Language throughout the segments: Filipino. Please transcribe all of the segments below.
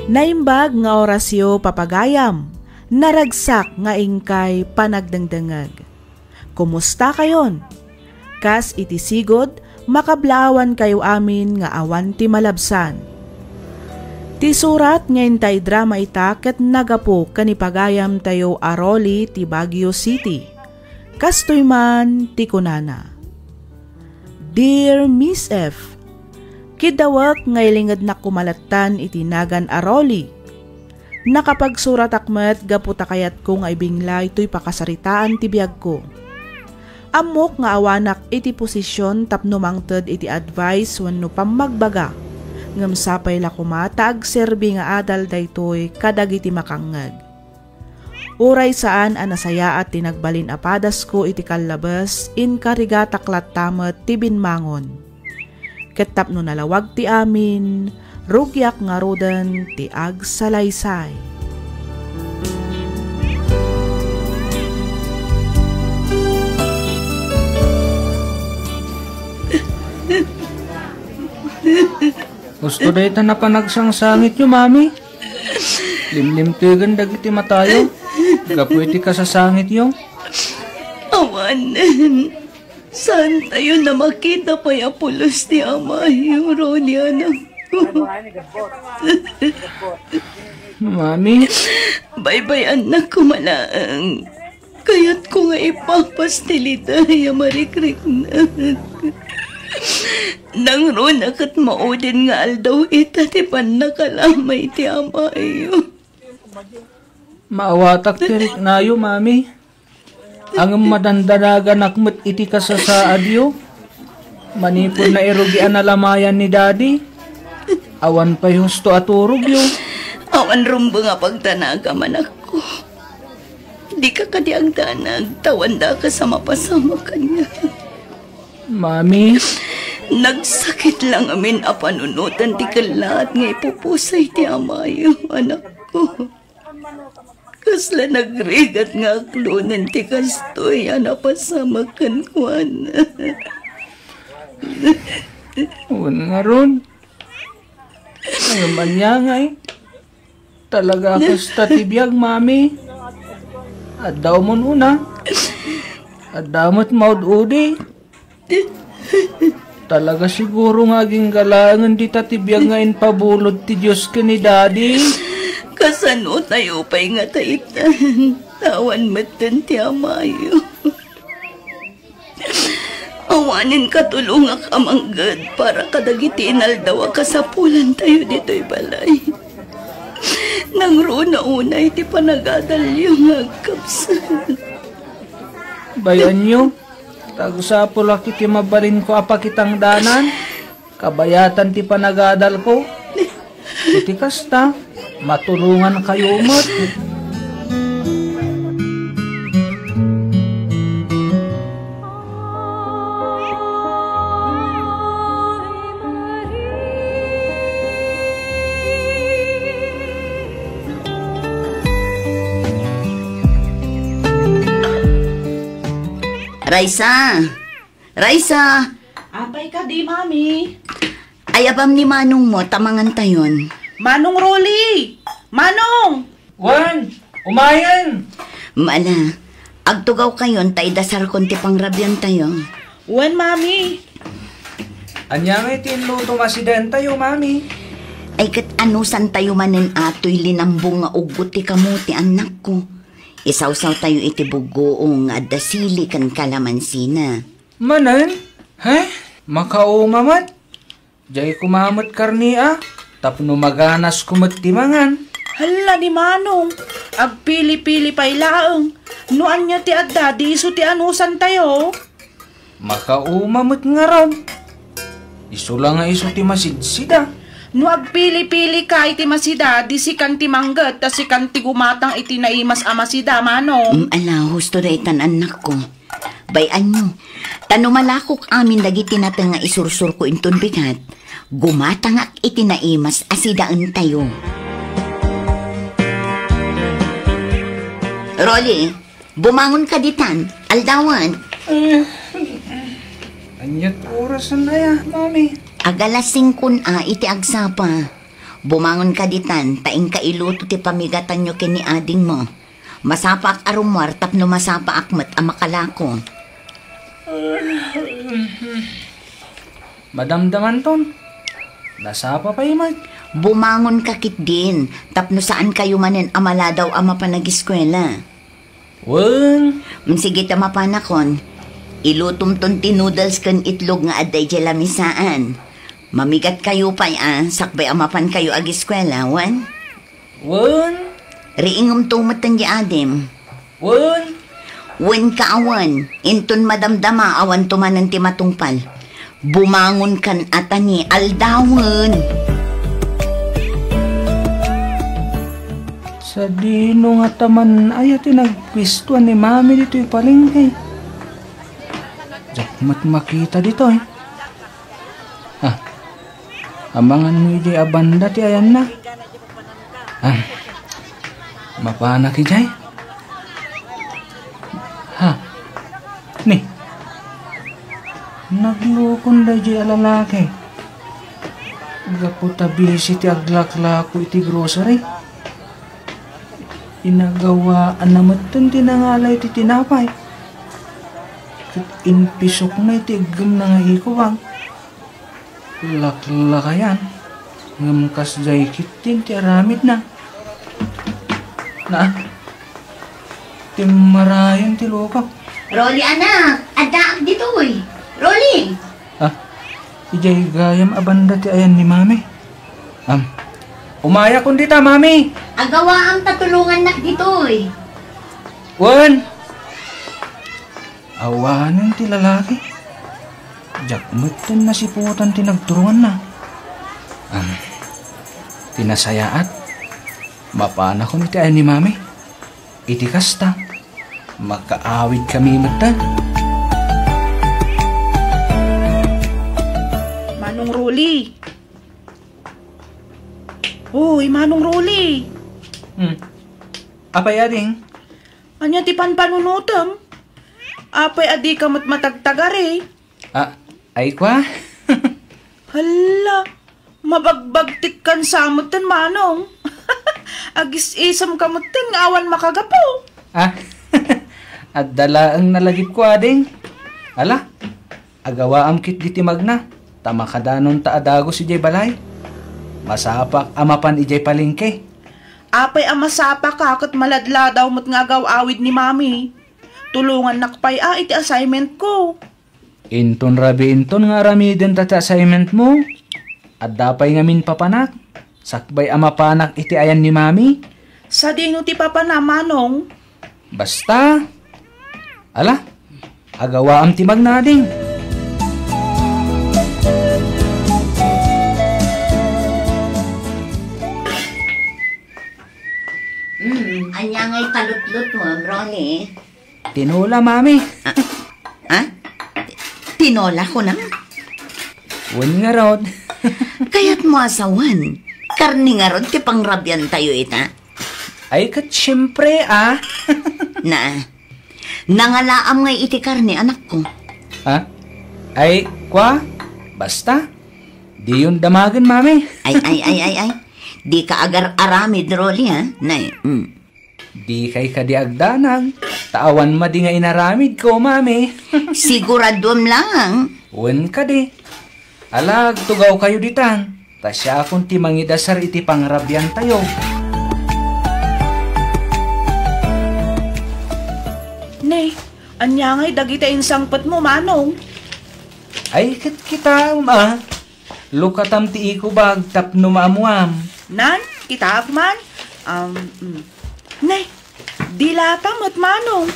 Naimbag nga orasyo papagayam, naragsak nga ingkay panagdangdangag. Kumusta kayon? Kas iti sigod, makablaawan kayo amin nga awan ti malabsan. Ti surat ngayon tay drama ita ket nagapo kanipagayam tayo Aroli ti Baguio City. Kastoy man ti kunana. Dear Miss F, kidawak ngaylingad na kumalatan iti nagan Aroli. Nakapagsurat akmet gaputa kayat ko nga ibinglay to'y pakasaritaan ti biyag ko. Amok nga awanak iti posisyon tapno mangted iti advice wenno pamagbaga. Ngem sapay la kumata agserbi nga adal daytoy kadagiti makangngeg. Uray saan anasaya at tinagbalin apadas ko iti kalabas in karigataklat tamet ti binmangon. Ket tapno nalawag ti amin, rugyak nga roden ti agsalaysay. Gusto dayta na panagsangsangit nyo, mami. Limlim-tigan dagiti matayo. Gapwede ka sa sangit yung. Awan, saan tayo na makita pa yung pulos ni ama yung Ronnie, anak ko? Mami? Bye-bye, anak ko malaang. Kaya't ko nga ipapastilita yung marikrik na. Nang runak at maudin nga aldaw itatipan na kalamay ti ama iyo. Maawatak tirik na yo, mami. Ang madandanagan akmat iti kasasaad yo. Manipod na irugian na lamayan ni daddy. Awan pa husto aturog yo. Awan rumbo nga pagtanaga man ako. Di ka kadiang tanag, tawanda ka sa mapasama kanya. Mami? Nagsakit lang amin a panunutan ti kalat nga ipupusay ti amayo, anak ko. Kasla nagrigat nga aklunan ti kastoy, napasamakan ko, anak. Uwan nga ron. Ngayon man niya ngay. Talaga kasta tibiyag, mami. At daw mo una. At damot maud-udi. Talaga siguro nga aging galangan di tatibiyag ngayon pabulod ti Diyos ka ni daddy. Kasano tayo pa'y nga taitan. Tawan matan ti amayo. Awanin katulungak amanggad para kadagiti inaldawa kasapulan tayo dito'y balay. Nang runa unay ti panagadal yung agkapsal. Bayan nyo. Tagusapol aki ti mabalin ko apakitang danan. Kabayatan ti panagadal ko. Iti kasta, matulungan kayo umot. Raisa! Raisa! Apay ka di, mami. Ay abam ni Manong mo, tamangan tayon. Manong Rolly! Manong! Wan! Umayan! Mala, agtugaw kayon, tay dasar konti pang rabyan tayo. Wan, mami. Anya nga itinluto masidenta yo, mami. Ay kat anusan tayo manin ato'y linambong nga ugot ti kamuti anak ko. Isawsaw tayo iti bugoong at dasili kan kalamansina. Manan? He? Makaumamat? Jay kumamot karnia? Tapno maganas kumatimangan. Hala ni Manong. Agpili-pili pa ilaang. Nuan niya ti adda, di iso ti anusan tayo. Makaumamot nga raw. Iso lang nga iso ti masidsida. No agpili-pili ka iti masida, di si kanti manggat, ta si kanti gumatang iti naimas amasida, Manong. Ala, husto da itan anak ko. Bayan nyo, tanumalakok amin dagiti natin nga isursur ko inton bigat, gumatang ak iti naimas asidaan tayo. Rolly, bumangon ka ditan, aldawan. Anyat oras na ya, mami. Agalas 5 iti agsapa. Bumangon ka ditan, taing ka iluto ti pamigatan nyo kini ading mo. Masapa ak arumwar, tapno masapa akmet amakalako. Madamdaman ton. Nasapa pa imag. Bumangon ka kit din, tapno saan kayo manen amala daw ama pa nag-eskwela. Wen. Sige ta mapanakon, ilutom ton ti noodles kan itlog nga aday dya lamisaan. Mamigat kayo pa sakbay amapan kayo ag-eskwela, wan? Wen. Riingom tumatan di adim. Wen. Wen ka awan, inton madamdama awan tumanan ti matungpal. Bumangon kan atani aldawan. Sa dino nga taman ay tinagpistuan ni mami dito yung palengke. Diyak mat makita dito eh. Amangan mo ijay abanda ti ayan na. Mapana ki jay. Ni. Naglukon da jay alalaki. Gaputa bisi ti aglaklako iti grocery. Inagawaan naman itong tinangalay iti tinapay. Kat inpisok na iti igam na nga ikuwang. Laklakayan. Ngamkas jay kitin ti aramid na. Timarayan ti lukaw. Rolly anak, adaak ditoy. Rolly! Ijay gayam abanda ti ayan ni mami. Umaya kundita mami. Agawa ang tatulungan nak ditoy. Wan! Awanan ti lalaki. Jakmutan na si putan ti nagturuan na. Tinasayaat. Mapana ko ni ti ayan ni mami. Iti kasta. Makaawid kami mata. Manong Rolly. Uy, Manong Rolly. Apay ading? Anya ti panpanunutam? Apay adi ka matagtagari. Ay kwa? Hala, mabagbagtik kan samutan Manong. Agis-isam kamutan nga awan makagapo. At dala ang nalagip ko ading. Ala, agawa am kit diti magna. Tamakadanon ta adago si jay balay. Masapak amapan ijay palengke. Apay amasapa ka kat maladla daw mo't nga awid ni mami. Tulungan nakpay iti assignment ko. Inton nga ramiden ta assignment mo. At dapay ngamin papanak. Sakbay amapanak iti ayan ni mami. Sa dino ti papa na Manong. Basta. Ala, agawa am timag nading. Anya ngay talutlot mo, Rolly. Tinola, mami. Tinola ko na? Wan nga rod. Kaya't mo asawan. Karni nga rod, ti pangrabyan tayo ita. Ay kat syempre, Nangalaam ngay iti karni, anak ko. Ay, kwa? Basta. Di yun damagan, mami. Ay. Di ka agar-aramid, Rolly, ha? Nay, Di kay kadiagdanag. Tawan ma di nga inaramid ko, mami. Siguradom lang. Wen ka di. Alag, tugaw kayo ditan. Tasya akong timangidasar iti pangrabyan tayo. Nay, anya ngay dagita insangpat mo, Manong. Ay, kita, Lukatam ti iko bag tapno maamuam. Nan, kita man. Nay, dilatam at Manong.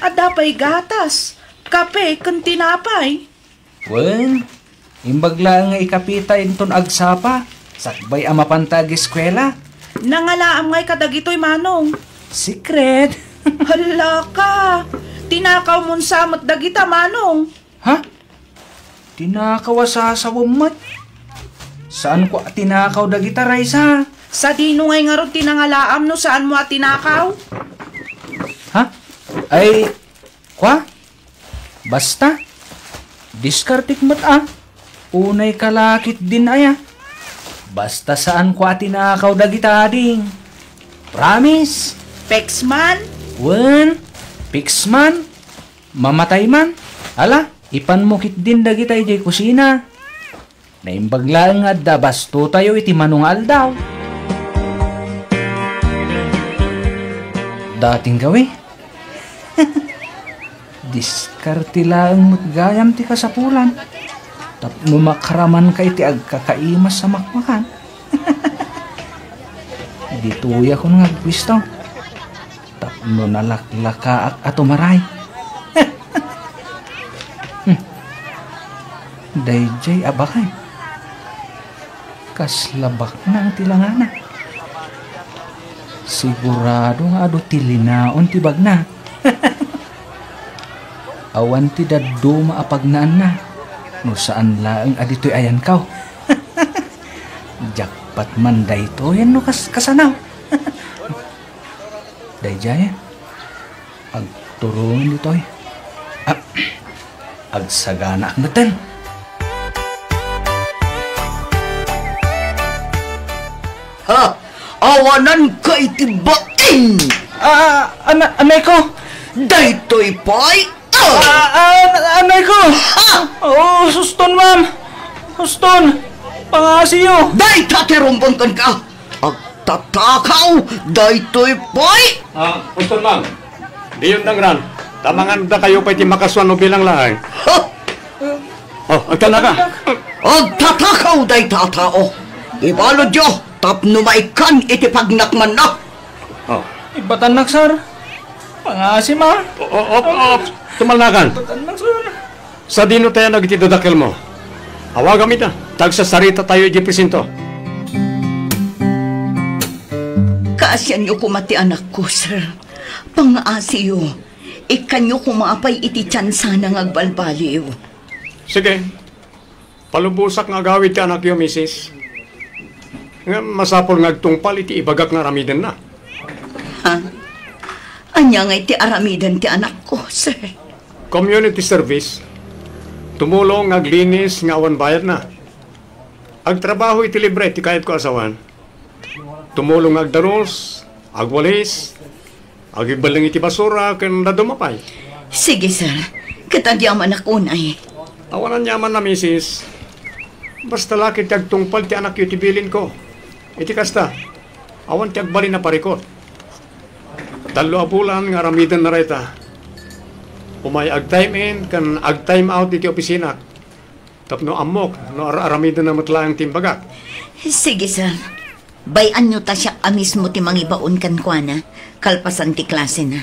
Adapay gatas, kape, kan tinapay. Wen, imbagla nga ikapita inton agsapa. Sakbay amapantag eskwela. Nangalaam ngay kadagitoy, Manong. Secret. Hala ka, tinakaw mon samot dagita, Manong. Tinakaw asasawam mat. Saan ko tinakaw dagita, Raisa? Sa dino ngay nga ron tinangalaam no saan mo tinakaw? Ay, kwa? Basta. Diskartik mat Unay kalakit din aya. Basta saan ko atinakaw dagita ding. Promise? Pexman? Wen, Pixman? Mamatay man? Ala, ipanmukit din dagita ijay kusina. Naimbaglaan nga da basto tayo iti manungal daw. Dating gawi. Diskarte lang mo't gayam ti kasapulan. Tapno makraman ka iti agkakaimas sa makmakan. Dituya ko nga gwisto. Tapno nalaklakaak at umaray. Dayjay abakay. Kaslabak na ang tilangana. Sigurado nga ado tilinaon tibag na. Awan ti daddo maapagnaan na. No saan laang adito'y ayan kaw. Jakpat man dayto yan no kasanaw. Dayjay, agturungan dito'y. Agsagana ang natin. Ha! Awanan ka itibain! Anay ko! Daytoy pa'y! Anay ko! Oo, suston ma'am! Suston! Pangasiyo! Day tatirumbangkan ka! Agtatakaw! Daytoy pa'y! Uston ma'am, diyon nang tamangan da kayo pa iti makaswan o bilang lahay. Ha! Agtana ka! Agtatakaw day tatao! Ibalod yo! Tapno maikan iti pagnakman na! Ibatanak, sir. Pangasi, ma'am. Tumalnakan. Ibatanak, sir. Sa dino tayo nagtidadakil mo. Awagam ita. Tagsasarita tayo iti presinto. Kaasyan niyo kumati anak ko, sir. Pangaasiyo. Ikan niyo kumapay iti tiyansa ng agbalbaliw. Sige. Palubusak nga gawid ka anak yo, misis. Nga masapol ngagtungpal iti ibagak nga ramidan na. Ha? Anya nga iti aramidan ti anak ko, sir. Community service. Tumulong aglinis nga awan bayad na. Agtrabaho iti libre ti kahit ko asawan. Tumulong agdaros, agwalis, agibaling iti basura ken dadumapay. Sige, sir. Katagyaman ako na eh. Awanan yaman na, misis. Basta lakit ti agtungpal ti anak yu ti bilin ko. Iti kasta, awan ti agbali na parikot. Talo apulan nga ramidan na reta. Umay ag-time in, kan ag-time out iti opisina. Tapno amok, no aramidan na matlaang timbagak. Sige, sir. Bayan nyo ta siya mismo ti mangibaon kan kwa na. Kalpasan ti klase na.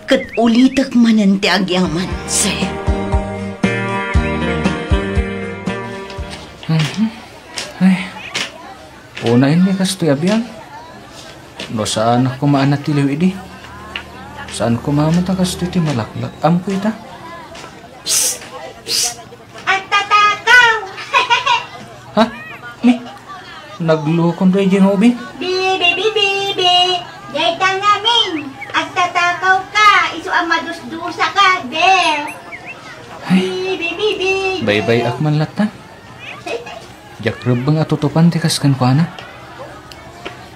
Kat ulitak manan ti agyaman, sir. Ay, unahin ni kastoy abyan. No saan ako maanatiliw idi? Saan ko mamata kastoy ti malaklak? Amko ita? At tatakaw! Ha? Mi? Naglukon rin yung hobi? Bibi! Dayta namin! At tatakaw ka! Isu ang madusdusa ka, Del! Bibi! Bye-bye akman latan. Jakrab bang atutupan ti kaskan ko na?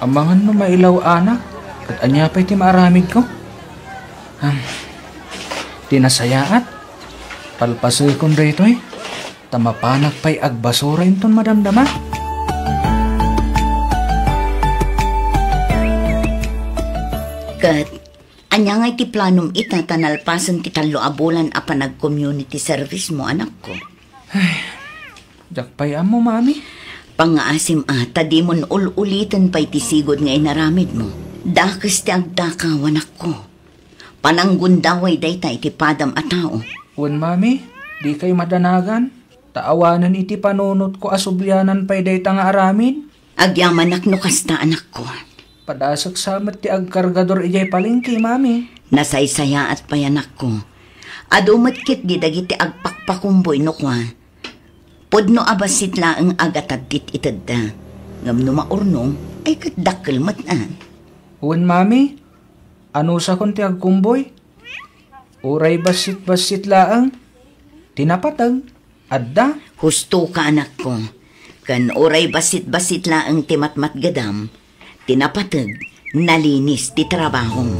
Amangan no mailaw anak, kat anya pa'y ti maaramid ko. Tinasayaat, palpasoy kon rito eh. Tamapanak pa'y agbasura inton madamdama. Kat, anya nga iti planom ita tanalpasan ti talo abulan apa nag-community service mo, anak ko. Jakpay mo, mami. Pangaasim di mon ulitan pa'y tisigod nga inaramid mo. Dakas ti agdakaw, anak ko. Pananggundaway dayta iti padam a tao. Wen, mami, di kay madanagan. Taawanan iti panunot ko asublyanan pa'y dayta nga aramid. Agyaman nakno kasta, anak ko. Padasak samat ti agkargador ijay palengke, mami. Nasaysaya at payanak ko. Adumatkit gidagiti agpakpakumboy no kwa. Podno abasit laang agatadit itadda. Ngam no maurnong ay kadakkel matan. Uwan, mami, ano sa kon ti agkumboy? Uray basit laang. Tinapatag. Adda. Husto ka, anak ko. Kan oray basit-basit laang ti matmatgadam, tinapatag, nalinis ti trabahong.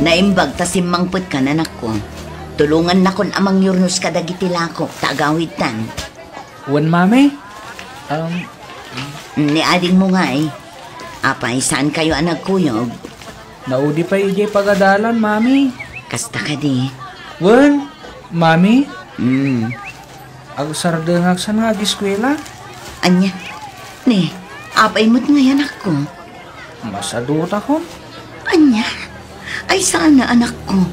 Naimbag ta simmangpet ka nanak ko. Tulungan na kon amang yurnos kadagiti lako, tagawid tan. Wan, mami? Ni ading mo nga eh. Apay, saan kayo ang nagkuyog? Naudi pa ijay pagadalan, mami. Kasta ka di. Wan, mami? Agsardengag sa nga giskwela? Anya? Ni, apay mo't ngayon ako. Masadot ako. Anya? Ay sana anak ko.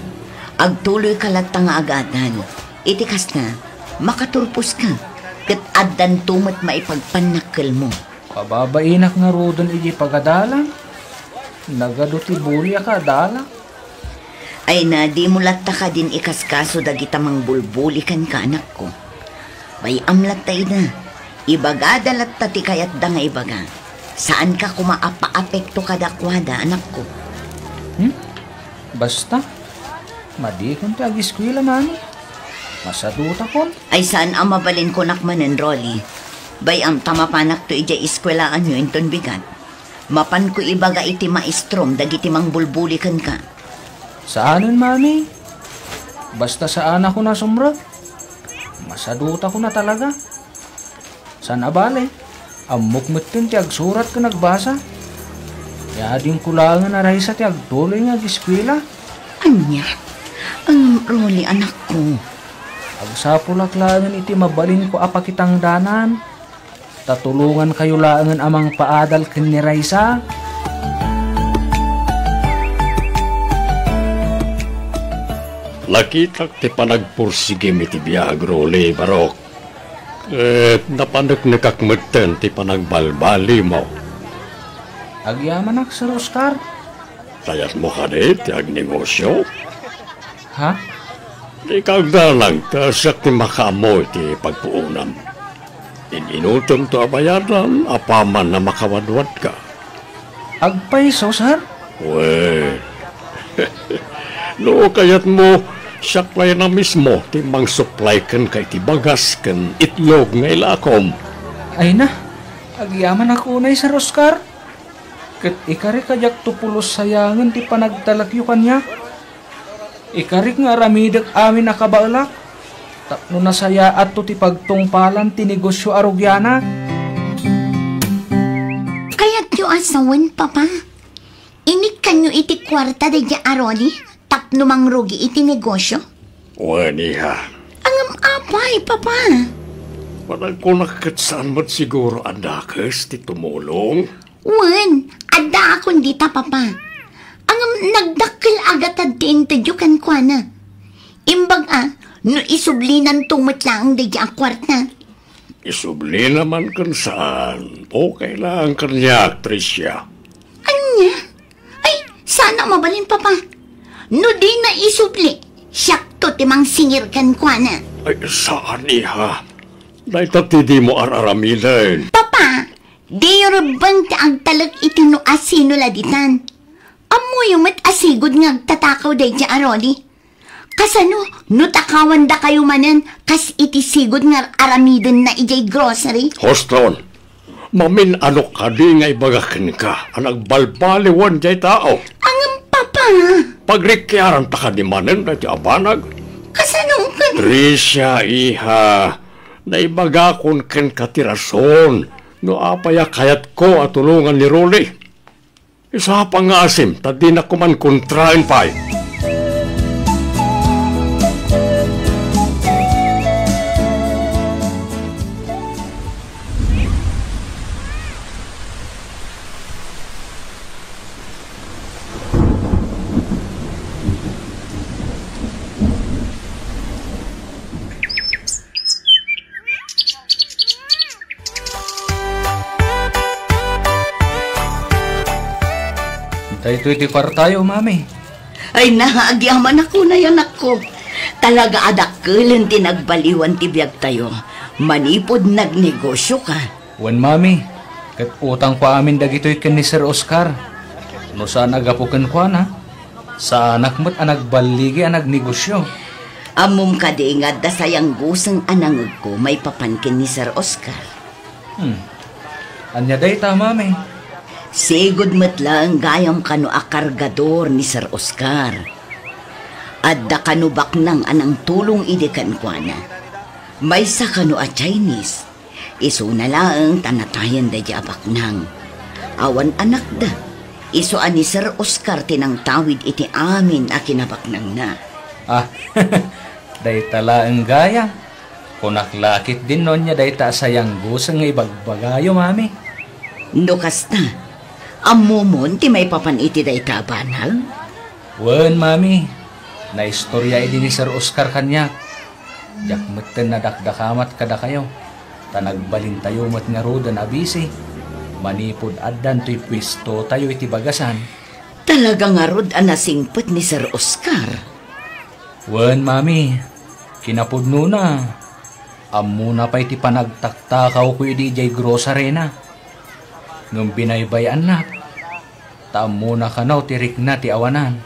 Agtuloy ka lang nga agadan. Itikas na, makaturpos ka. Kat adan tumat maipagpanakal mo. Pababainak nga rodon ijay pagadalan. Nagaduti bulya ka, dala. Ay na, di mo latta ka din ikaskaso dagita mang bulbulikan ka, anak ko. Bay amlat tayo na. Ibaga dalat tati kayat da nga ibaga. Saan ka kumaapa-apekto kadakwada, anak ko? Basta, madikon ti agiskwila, mami. Masadot ako. Ay saan ang mabalin ko nakmanen, Rolly? Bay am tamapanak to ijay iskwelaan nyo inton bigat. Mapan ko ibaga iti maestrom dagiti mang bulbulikan ka. Saanin, mami? Basta saan ako na sumrag. Masadot ako na talaga. Saan abale? Amukmut din ti agsurat ka nagbasa. Kaya din kulangan na raisa ti agtuloy nga giskwila. Anya? Ang Rolly, anak ko. Agsapulaklangan iti mabalin ko apakitang danan. Tatulungan kayo laangan amang paadal ken ni Raisa. Lakitak ti panagpursigim iti biyag, Rolly, Barok. Napanak nakakmeten ti panagbalbali mo. Agyaman ak, Sir Oscar. Tayat mo ka ti agnegosyo. Ha? Ikaw dalang kasak ti makamo ti pagpuunam. Inutom to abayaran, apaman na makawadwad ka. Agpaiso, sir? Well, no kayat mo, saklay na mismo, timang supply kan kay ti bagas kan itlog nga ilakom. Ay na, agyaman ako na, Sir Oscar. Kat ikari kajak tupulos sayangan ti panagtalakyo kanya. Ikarik nga ramidak amin nakabalak. Tapno na saya at to ti pagtungpalan ti negosyo arugyana. Kaya't yu asawan, papa. Inik kanyo iti kwarta da dya aroli, tapno mang rugi iti negosyo. Waniha. Angam apay, papa. Parang ko nakakatsaan mo't siguro andakas ti tumulong. Wan, ada akong dita, papa. Angam nagdakil agat at tiintadyo kan kwa na. Imbag no isublinan tumot lang da dya kwarta. Isubli naman kan saan. Okay lang kanya, Tricia. Anya? Ay, sana mabalin, papa. No di na isubli, siyak to timang singir kan kwa na. Ay, saan iha? Naitati di mo araramilin. Papa, di yorobang taang talag itino asino laditan. Amo yung mat asigod nga agtatakaw day dya aroli. Kasano, no takawan da kayo manan, kas itisigod nga aramidon na ijay grocery. Hoston, mamin ano ka di nga ibagakin ka, ang nagbalbaliwan jay tao. Angam, papa. Pagrikyaran ta ka di manen na ti abanag. Kasano ka? Tricia, iha, naibagakon ken katirason, no apaya kayat ko at tulungan ni Rolly. Isa pa nga asim, tadi na kuman kontrain pa. Dahito iti kwartayo, mami. Ay naagyaman ako na yan ako. Talaga adakkelan ti nagbaliwan ti biyag tayo. Manipod nagnegosyo ka. Wan, mami. Kat utang pa amin dagito'y ken ni Sir Oscar. No saan agapuken kwa na. Sa anak mo't anagbaligi ang nagnegosyo. Amom ka di nga da sayang gusang anangag ko may papankin ni Sir Oscar. Anya day ta, mami. Sigod matlang gayam kano akargador ni Sir Oscar. Adda kano baknang anang tulong idekan kwa na. May sa kano a Chinese. Iso na lang tanatayan da di baknang. Awan anak da. Iso ani Sir Oscar tinang tawid iti amin a kinabaknang na. Day tala ang gaya. Kunaklakit din nun niya day ta sayang gusang ibagbagayo, mami. Nukas na. Amumon ti may papan iti day ta banal? Wen, mami. Naistorya idi ni Sir Oscar kanya. Jak meten na dakdakamat kada kayo. Tanagbalin tayo mat nga roda na abisi. Manipod addan to'y pwisto tayo iti bagasan. Talaga nga rod anasingpet ni Sir Oscar. Wen, mami. Kinapudno na. Amuna pa iti panagtaktakaw ko iti jay grocery na. Nung binaybayan na. Taamuna ka na tirik na ti awanan.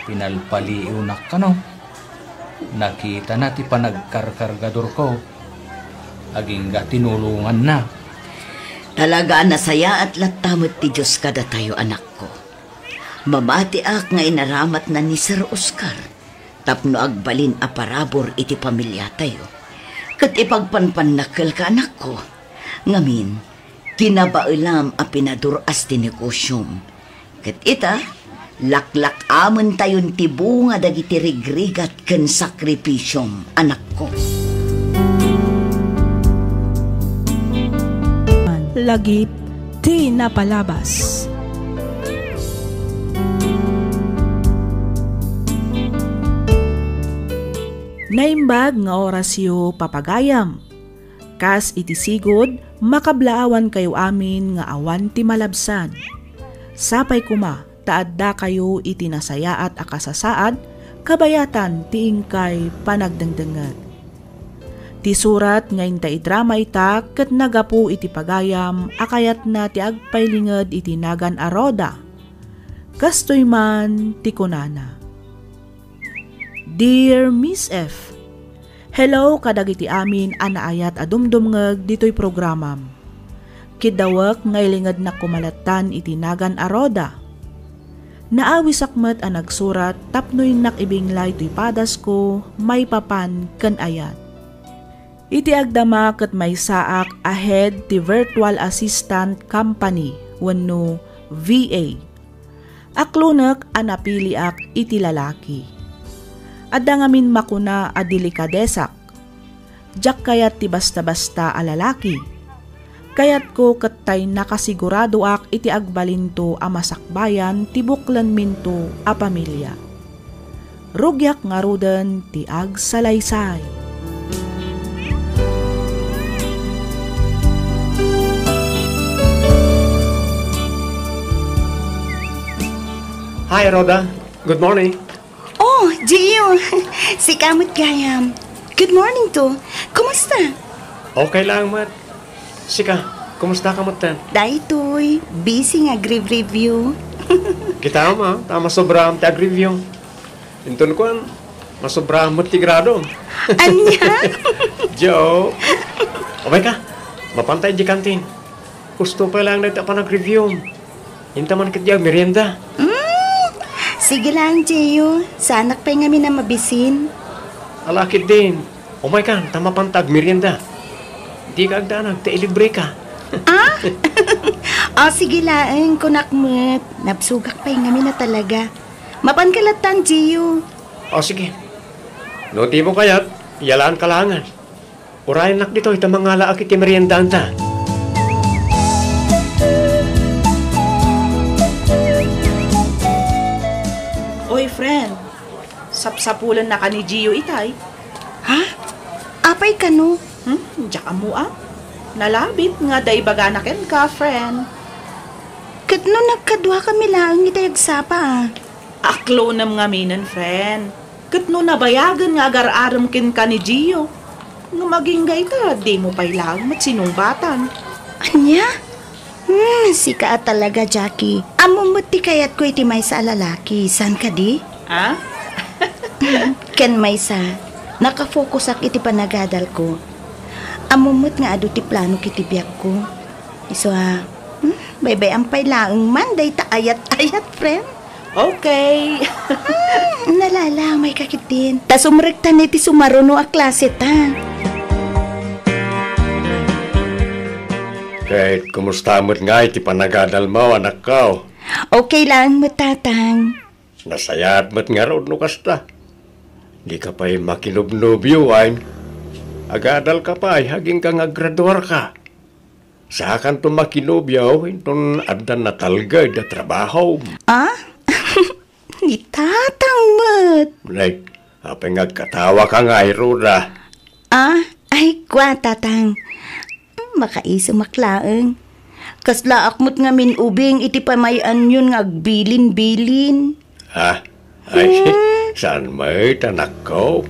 Pinalpaliw na ka na. Nakita na ti panagkarkargador ko. Aging ga tinulungan na. Talaga nasaya at latamot ti Diyos kada tayo anak ko. Mamati ak nga inaramat na ni Sir Oscar. Tapno agbalin a parabor iti pamilya tayo. Kat ipagpanpanakal ka anak ko. Ngamin, kinabailam a pinaduras ti negosyum. Kat ita, laklak amon tayon ti bunga dagiti rigrigat ken sakripisyum anak ko. Lagip ti napalabas. Naimbag nga orasyo papagayam. Kas iti sigod, makablaawan kayo amin nga awan ti malabsan. Sapay kuma, taadda kayo iti nasayaat akasasaad, kabayatan ti ingkay panagdangdangag. Ti surat nga inta idrama ita, ket nagapu iti pagayam, akayat na ti agpaylinged iti nagan aroda. Kastoy man ti kunana. Dear Miss F, hello kadagiti amin anaayat adumdumngeg ditoy programam. Kidawak ngaylinged na kumalatan iti nagan aroda. Naawi sakmet ang nagsurat tapnoy nakibinglay to'y padas ko may papan ken ayat. Iti agdama ket may saak ahead ti Virtual Assistant Company wenno VA. Aklunek anapili ak iti lalaki. Adda ngamin makuna a delikadesak. Jak kayat ti basta-basta a lalaki. Kayat ko katay nakasigurado ak iti agbalinto a masakbayan ti buklan minto a pamilya. Rugyak nga ruden ti agsalaysay. Hi, Rhoda. Good morning. Oh, Gio! Si Kamot Gayam. Good morning to. Kumusta? Okay lang, Mat. Sika, kumusta ka, Matan? Daytoy, busy nga review. Kita ma, tama sobra ang tag-review. Intun ko, masobra mo tigrado. Anya? Joe. Okay ka, mapantay di kantin. Gusto pa lang na pa nag-review. Hinta man kitya merienda. Sige lang, Gio. Sanak pa nga na mabisin. Alakit din. Oh my God, tama pang tag merienda. Di ka agdanag, libre ka. Ah? Oh, sige lang, kunakmet. Napsugak pa nga na talaga. Mapankalatan, Gio. Oh, sige. Noti mo kaya't, iyalaan kalangan. Urayan nak dito, ita mga laak iti merienda anta. Oy, friend. Sapsapulan na ka ni Gio itay. Ha? Apay ka no? Diyak mo ah. Nalabit nga day baganaken ka, friend. Kat no nagkadwa kami lang itayag sapa ah. Aklo nam nga minan, friend. Kat no nabayagan nga agar-aram kin ka ni Gio. Nga maging gayta, di mo pa'y lang matsinungbatan. Anya? Sika talaga, Jackie. Amumot ti kayat ko iti may sa lalaki. San ka di? Ha? Ken maysa, nakafocus ak iti panagadal ko. Amumot nga adu ti plano kiti biyak ko. Iso baybay ampay laeng man, day ta ayat-ayat, friend. Okay. Nalala, may kakitin. Tas umrekta niti sumaruno a klase ta. Kahit kumusta mo't nga iti panagadal mo, anak ko. Okay lang, matatang. Nasayat mo't nga roon no kasta. Di ka pa'y makinubnubyo, ay. Agadal ka pa'y, haging ka nga graduar ka. Sa akan to makinubyo, inton adan na talgay da trabaho. Ni tatang mat. Like, apay nga katawa ka nga, Roda. Ay, kwa tatang. Makaiso maklaeng. Kasla akmot nga minubing iti pamayan yun nga agbilin-bilin. Ay, saan may tanak ko?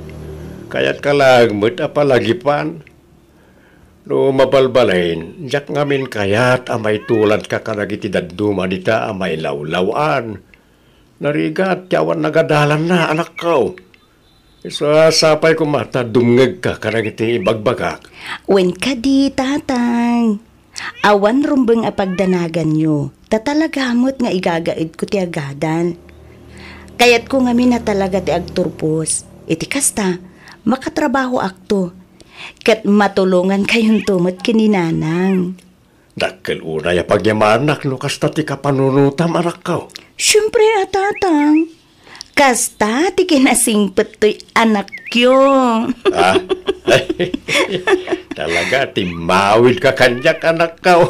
Kaya't ka lang mo't apalagipan. No mabalbalain, jak ngamin kayat amay tulan ka kanagiti daduma dita amay lawlawan. Narigat, yawan nagadalan na, anak ko. Sapay ko mata, dumngag ka kanagiti ibagbagak. Wen ka di, tatang. Awan rumbeng apagdanagan nyo. Tatalagamot nga igagaid ko ti agadan. Kayat ko ngamin na talaga ti agturpos. Iti kasta, makatrabaho akto. Kat matulungan kayon tumot kininanang. Dakkel unay apagyamanak no kasta ti kapanunutam, anak ko. Siyempre, tatang. Kasta, ti kinasingpet to'y anak kyo. Talaga, timawid ka kanyak, anak ko.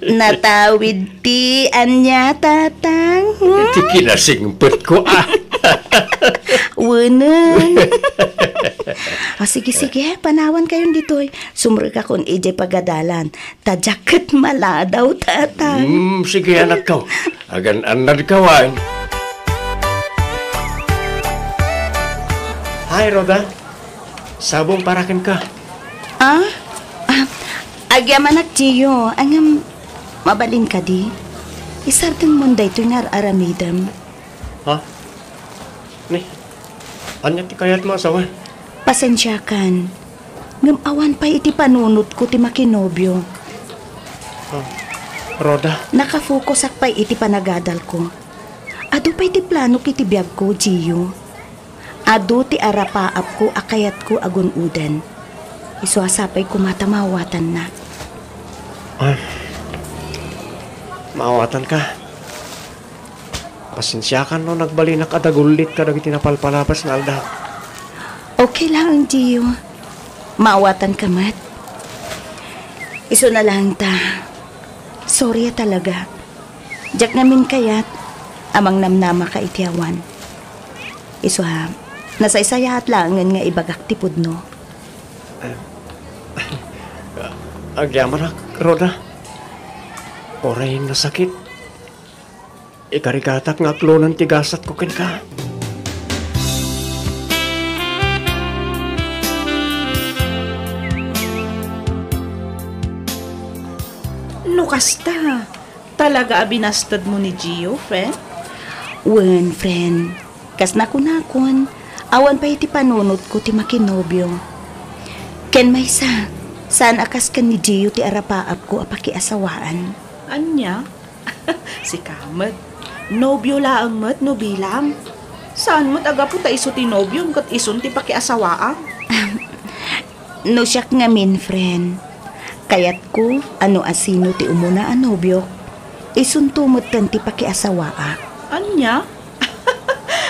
Natawid ti anya, tatang. Ti kinasingpet ko, Wunan. Sige, panawan kayon dito'y. Sumur ka kung ije pagadalan. Tajaket maladaw, tatang. Sige, anak ko. Agan anad kawan. Hi, Roda. Sabong parakin ka. Agyam anak Gio, angam mabalin ka di. Isartang munday ito nga aramidam. Ni, anya ti kayat mo asawan? Pasensya kan. Ngam awan pa iti panunot ko ti makinobyo. Roda. Nakafocus ak pa iti panagadal ko. Ado pa iti plano kiti biyag ko, Gio. Ado ti arapaap ko akayat ko agunudan. Isuasapay ko matamawatan na. Maawatan ka. Pasensya ka no, nagbalinak adagulit ka dagiti napalpalapas na alda. Okay lang, Gio. Maawatan ka, mat. Iso na lang ta. Sorry talaga. Diyak namin kayat, amang namnama ka itiawan. Iso nasaysaya at langan nga ibagak tipod no. Agyaman na, Roda. Oray na sakit. Ikarikatak nga klonan tigasat ko kin ka. Kasta, talaga abinastad mo ni Gio, friend? Wen, friend. Kas nakunakon, awan pa iti panunot ko ti makinobyo. Ken maysa, saan akas kan ni Gio ti arapaap ko apakiasawaan? Anya? Si Kamet. Nobyo laang mat, no bilang. Saan mat aga po ta iso ti nobyo, kat ison ti pakiasawaan? No siyak ngamin, friend. Kayat ko, ano asino ti umuna ang nobyo, isuntumot kan ti pakiasawaa. Anya?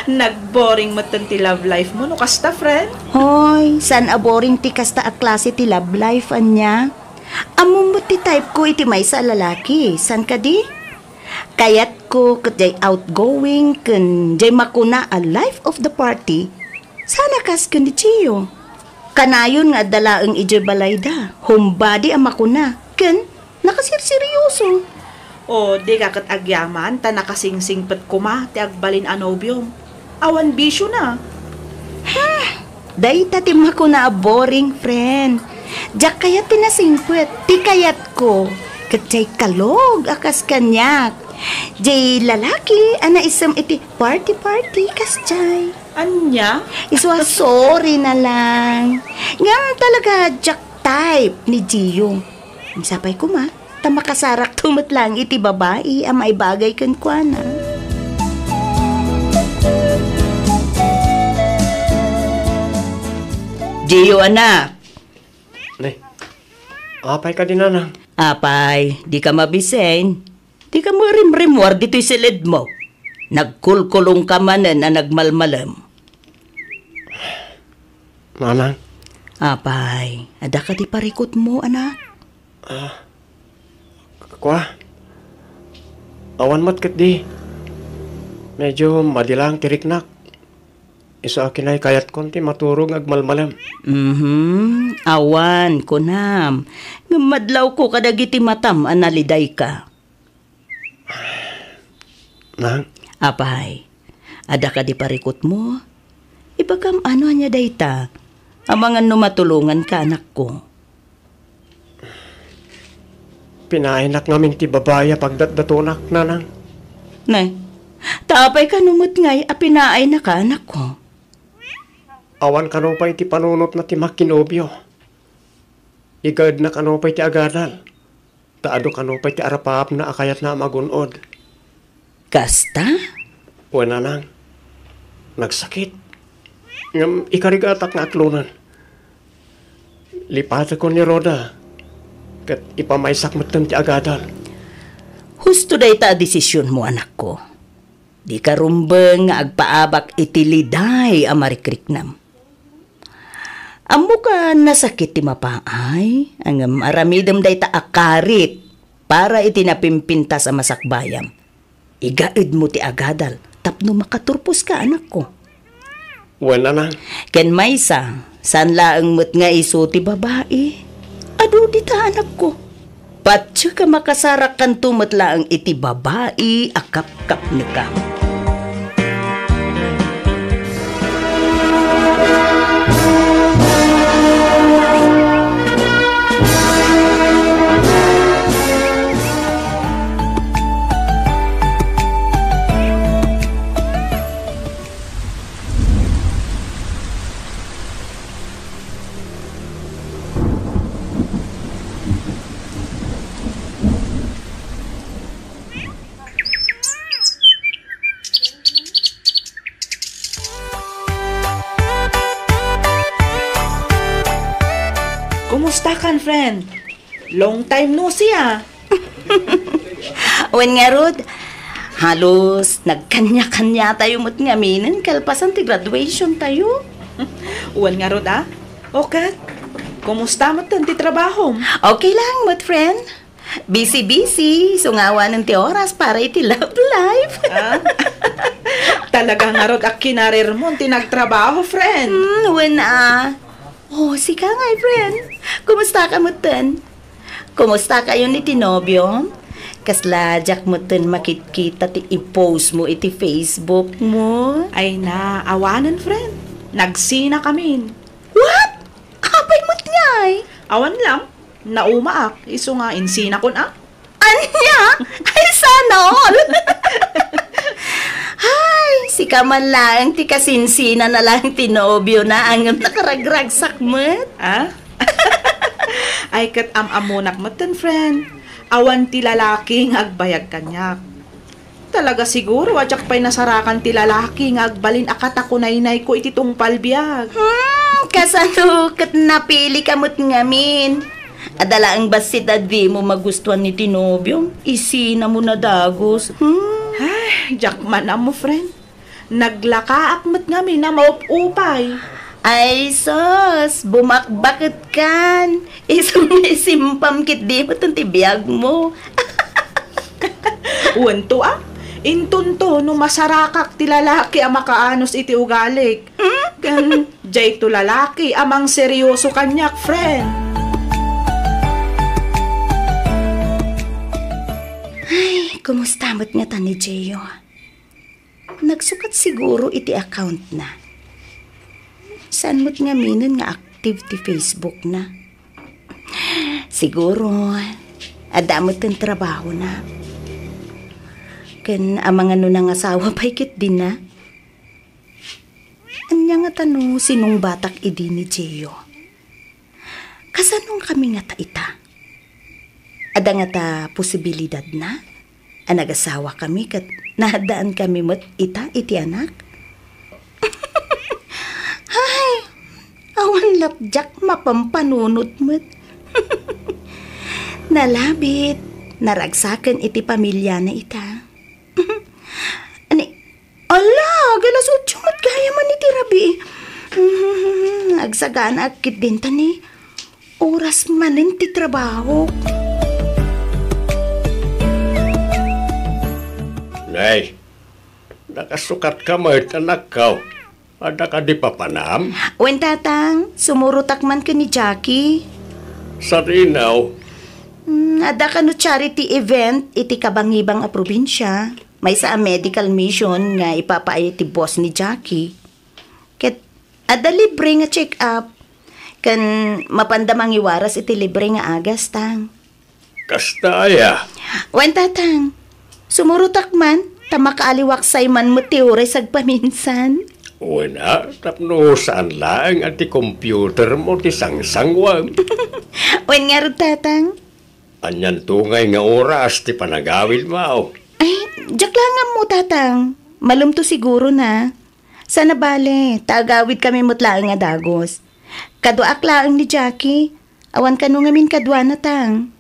Nagboring mo ti love life mo, no kasta, friend? Hoy, saan aboring ti kasta a klase ti love life, anya? Amumot ti type ko iti may sa lalaki, san ka di? Kayat ko katjay outgoing, kan jay makuna a life of the party, sana kas kan di Gio. Kanayon nga dalaang ije balayda. Homebody ang makuna. Ken, nakasirseryoso. O, di kakat agyaman, ta nakasingsingpet kuma, ti agbalin anobyom. Awan bisyo na. Day ti makuna a boring, friend. Diyak kayat tinasingpet, ti kayat ko. Katjay kalog, akas kanyak. Jay lalaki, ana isam iti party-party, kasjay. Anya? Iswa, sorry na lang. Nga talaga jack type ni Gio. Ang sapay ko ma, tamakasarak tumat lang iti babae ang may bagay kan kwa na. Gio, anak. Nay, apay ka din, nanang. Apay, di ka mabisen. Di ka marimrimwar dito'y silid mo. Nagkulkulong ka manan na nagmalmalam. Nanang, Apay, ada ka di parikot mo, anak. kwa. Awan mat kat di. Medyo madilang tiriknak. Isa akin ay kayat konti maturong agmalmalam. Awan, kunam. Ngamadlaw ko kadagiti matam, analiday ka. Nang, Apay, ada ka di parikot mo? Ibagam ano niya dayta? Amangan numatulungan ka, anak ko. pinainak ngamin ti babaya pagdatdatunak, nanang. Ne, tapay ka numot ngay, apinaay na ka, anak ko. Awan kano pa iti panunot na ti makinobyo. Igad na kano pa iti agadal. Taado kano pa iti arapap na akayat na magunod. Kasta? Wala nang. Nagsakit. Ngam ikarigatak na aklunan. Lipata ko ni Roda. Kat ipamaysak mo ti agadal. Husto day ta desisyon mo, anak ko. Di ka rumbeng nga agpaabak itiliday amarikrik-nam. Amo ka nasakit ti mapaay, ang aramidem day ta akarit para itinapimpinta sa masakbayam. Igaid mo ti agadal, tapno makaturpos ka, anak ko. Wala nang. Ken maysa, san laeng mo't nga iso ti babae? Adu di ta, anak ko. Patyo ka makasarak kan tumat laeng iti babae, akap-kap ni ka. Kumusta kan, friend? Long time no see, ah. Wen nga Rod, halos nagkanya-kanya tayo mo't ngaminin kalpasan ti graduation tayo. Uwan nga rod, ah. Okay. Kumusta mo ti trabaho? Okay lang, mo't friend. Busy-busy, sungawan ng ti oras para iti love life. Ah? Talaga nga rod, ak kinarir mo, tinagtrabaho, friend. Wen Oh, sika nga, friend. Kumusta ka mo ten? Kumusta kayo ni tinobyo? Kasladyak mo ten makikita ti i-post mo iti Facebook mo. Ay na, awanan, friend. Nagsina kami. What? Apay mo't ngay? Awan lang. Naumaak. Iso nga, insina kon, ah. Anya? Ay, sana all. Ay, si kaman lang, ti kasinsina na lang tinobyo na ang nakaragragsak mo. Ah? Ay kat amamunak mo ten, friend. Awan ti lalaki nga agbayag kanyak. Talaga siguro, adyak pa'y nasarakan ti lalaki nga agbalin akatakunay-nay ko iti tungpal biyag. Kasano kat napili kamot ngamin. Adala ang basit di mo magustuhan ni tinobyo. Isina mo na dagos. Ay, jakman mo, friend. Naglakaak mo't ngami na maup-upay. Ay, sos, bumakbakit kan. Isimpam kit di mo itong tibiyag mo. Uwan to, ah. Intunto, no masarakak ti lalaki ang makaanos iti ugalik. Kan, jay to lalaki amang seryoso kanyak, friend. Ay, kumusta mo't nga ta ni Jeyo? Nagsukat siguro iti account na. Saan mo't nga minon nga active ti Facebook na? Siguro, adamot ang trabaho na. Kan amang ano ng asawa, paikit din na. Anya nga tano sinong batak idi ni Gio. Kasanong kami nga ta ita? Ada nga ta posibilidad na? Nag-asawa kami kat nahadaan kami mat ita iti anak? Ay, awan lapjak mapampanunot mat. Nalabit, naragsakan iti pamilya na ita. Ala, galasot mat gaya man iti rabi. Agsagana akit din tani. Oras manin ti trabaho. Nay, nakasukat ka mo anak ka. Ada ka di papanam? Wen tatang, sumurutak man ka ni Jackie. Sa rinaw, Ada ka no charity event iti kabangibang a probinsya. May sa medical mission nga ipapaay ti boss ni Jackie. Ket ada libre nga check-up. Kan mapandamang iwaras iti libre nga agas tang. kastaya. Wen tatang, sumurutak man, tamakaaliwaksay man mo teore sagpaminsan. Wala, tapno saan lang at ti computer mo ti sangsangwang. Wen nga rin tatang. Anyan tungay nga oras ti panagawid mo. Ay, jak lang nga mo tatang. Malum to siguro na. Sana bale, tagawid kami mutlaang nga dagos. Kaduak laang ni Jackie. Awan ka nung amin kadwa na tang.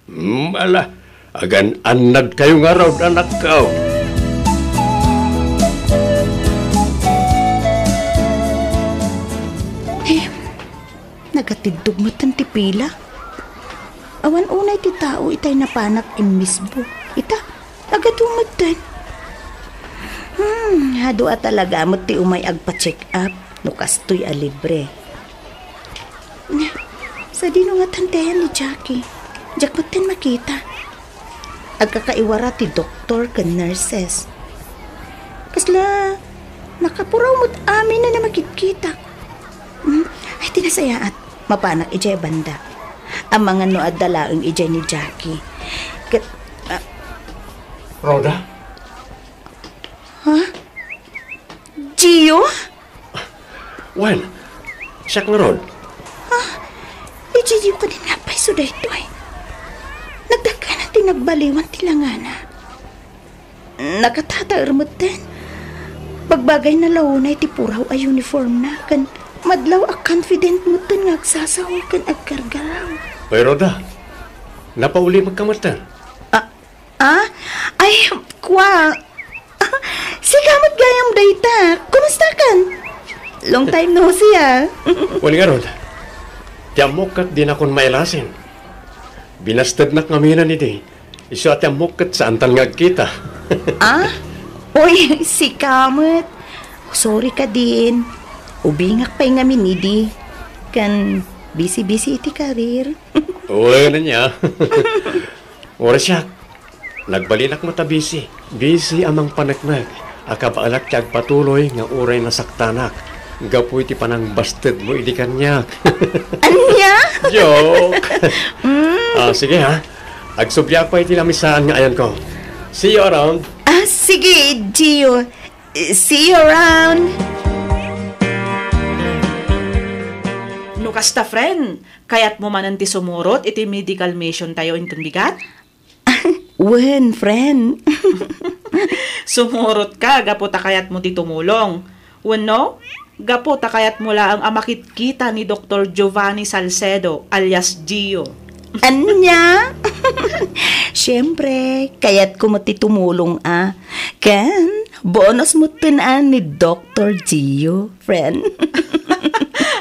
Ala, agan anad kayo nga raw anak ka. Nagatidog mo tan ti pila. Awan unay ti tao itay napanak imisbo. Ita, agatumad tan. Hado at talaga mo ti umay agpa-check up. No kastoy a libre. Sa dino nga tantayan ni Jackie. Diyak mo tan makita. Agkakaiwara ti doktor ka nurses. Kasla, nakapuraw mo't amin na makikita. Ay, tinasayaat. Mapanak ijay banda. Ang mga noad dalaang ijay ni Jackie. Rhoda? Ha? Gio? Well, siya nga Rod. Gio ka din nga pa iso dahito ay. Nagdaka na tinagbaliwan tilangana. Nakatataar mo din. Pagbagay na launay ti puraw ay uniform na. Kan madlaw a confident mo din nga agsasawa kan agkargaraw. Ay, Rhoda, napauli magkamatan. Ay, kwa. Sigamot gayam dayta. Kumusta kan? Long time no siya. Wali nga, Rhoda. Tiyamokat din akong mailasin. Binastad na kami na niti. Iso at tiyamokat sa antal nga kita. Uy, si Kamot. Sorry ka din. Ubingak pa nga minidi. Kan busy-busy iti karir. Oo na niya. Oras siya. Nagbalinak mo ta busy. Busy amang panagmag. Akabaalak tiyag patuloy nga uray na saktanak. Gapoy ti panang bastard mo idi kanyak. Anya? Joke. Sige ha. Agsubyak pa iti lamisaan nga ayan ko. See you around. Sige, Gio. See you around. No kasta friend, kayat mo manan ti sumurot iti medical mission tayo intong bigat? Wen, friend. Sumurot ka, gapo kayat mo ti tumulong. Wano, gapo kayat mo laang amakit-kita ni Dr. Giovanni Salcedo alias Gio. Anya? Siyempre, kaya't ko mo ti tumulong Kan, bonus mo tunaan ni Dr. Gio, friend.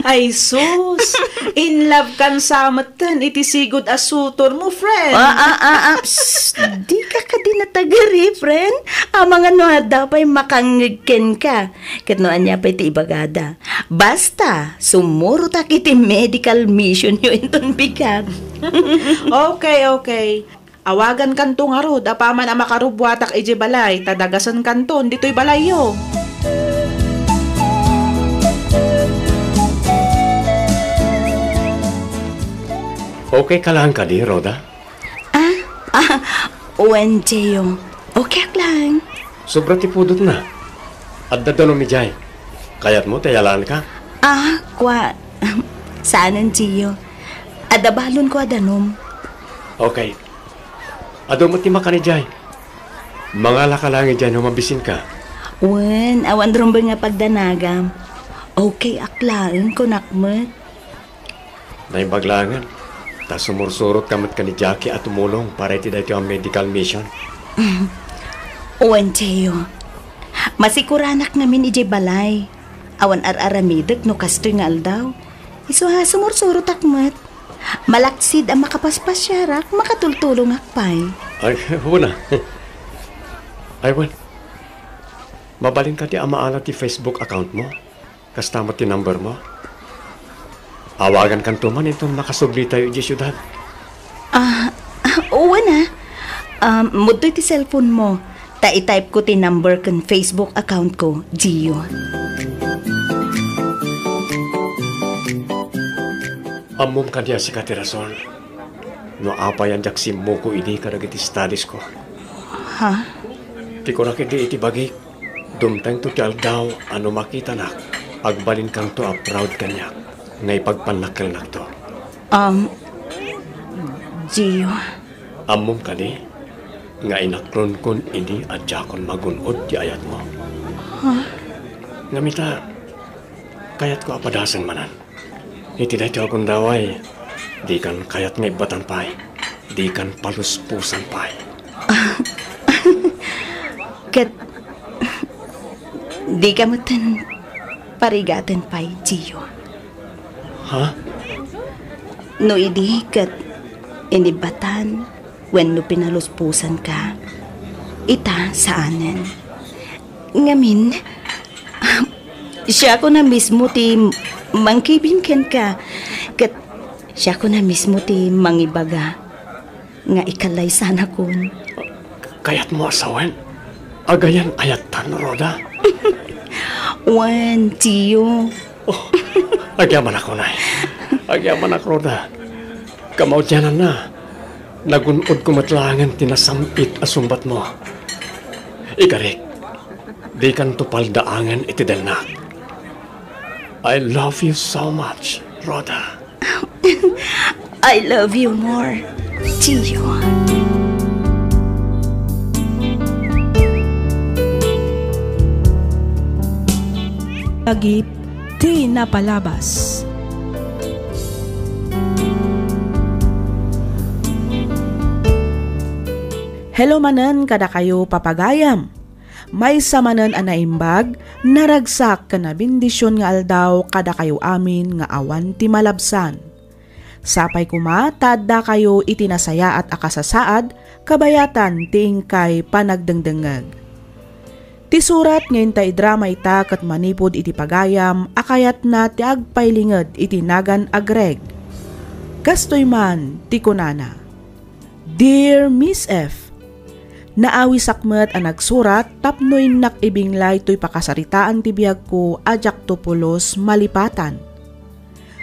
Ay sus, in love kan sa matan, iti sigod asutor mo, friend. Di ka dinatagari, friend. Mga noada pa'y makangigken ka. Katnoan niya pa'y ti ibagada. Basta, sumuro ta kiti medical mission yun itong bigat. Okay. Awagan kanto nga rod, apaman ang makarubwatak iji balay, tadagasan kanton, dito'y balay yo. Okay ka lang ka di, Rhoda? Wen, Gio. Okay lang. Sobra ti pudot na. At dadano mi jay. Kayat mo, tayalaan ka? Kwa, saanan, Gio? Adabalon ko adanom. Okay. Ado mo tima ka ni Jay. Mga lakalangi dyan, humabisin ka. Wen, awan rumba nga pagdanagam. Okay, aklain ko nakmet. Naibaglangan. Tas sumursurot kamat ka ni Jackie at tumulong para itiday ang medical mission. Wen, Gio. Masikuranak namin ijay balay. Awan ar-aramidek no kastoy nga aldaw. Iso ha, sumursurot akmet. Malaksid ang makapaspasyarap, makatultulong akpay. Ay, huna. Ay, wan. Mabalin ka di amaalat ti Facebook account mo. Kastama ti number mo. Awagan kan tuman itong nakasubli tayo di syudad. Oo na. Mudoy ti cellphone mo. Ta-type ko ti number kan Facebook account ko, Gio. Amom ka diya si Katirason. No apayan jak simmo ko ini karagiti studies ko. Ha? Ti ko nakidi iti bagik. Dumtang to tial daw ano makita nak. Agbalin kang to a proud kanyak. Ngay pagpanakal nak to. Gio. Amom ka di. Nga inakron kon ini adya kon magunod di ayat mo. Ngamita, kayat ko apadasan manan. Iti dahi akong daway. Di kan kayat may batan pay. Di kan paluspusan pay. Kat, di ka matan parigatan pay, Gio. Ha? No idi kat inibatan when no pinaluspusan ka. Ita saanan. Ngamin, siya ko na mismo ti mangkibinkan ka. Kat siya ko na mismo ti mangibaga. Nga ikalay sana kun. Kayat mo asawan? Agayan ayatan, Roda? Wan, Gio. Oh, agyaman ako na. Agyaman ako, Roda. Kamaw dyanan na. Nagunod ko matlangan tinasampit asumbat mo. Ikarik, di kan tupal daangan iti delnak. I love you so much, Roda. I love you more, Gio. Agip, di napalabas. Hello manen kada kayo papagayam. May samanen anaimbag, naragsak ka na bindisyon nga aldaw kada kayo amin nga awan ti malabsan. Sapay kuma, tadda kayo itinasaya at akasasaad, kabayatan tingkay panagdengdengag. Ti surat ngayon ta idrama ita kat manipod iti pagayam, akayat na ti agpailinged iti nagan agreg. Kastoy man, ti kunana. Dear Miss F, naawi sakmet ang nagsurat tapnoy nakibinglay to'y pakasaritaan ti biyag ko ajak tupulos malipatan.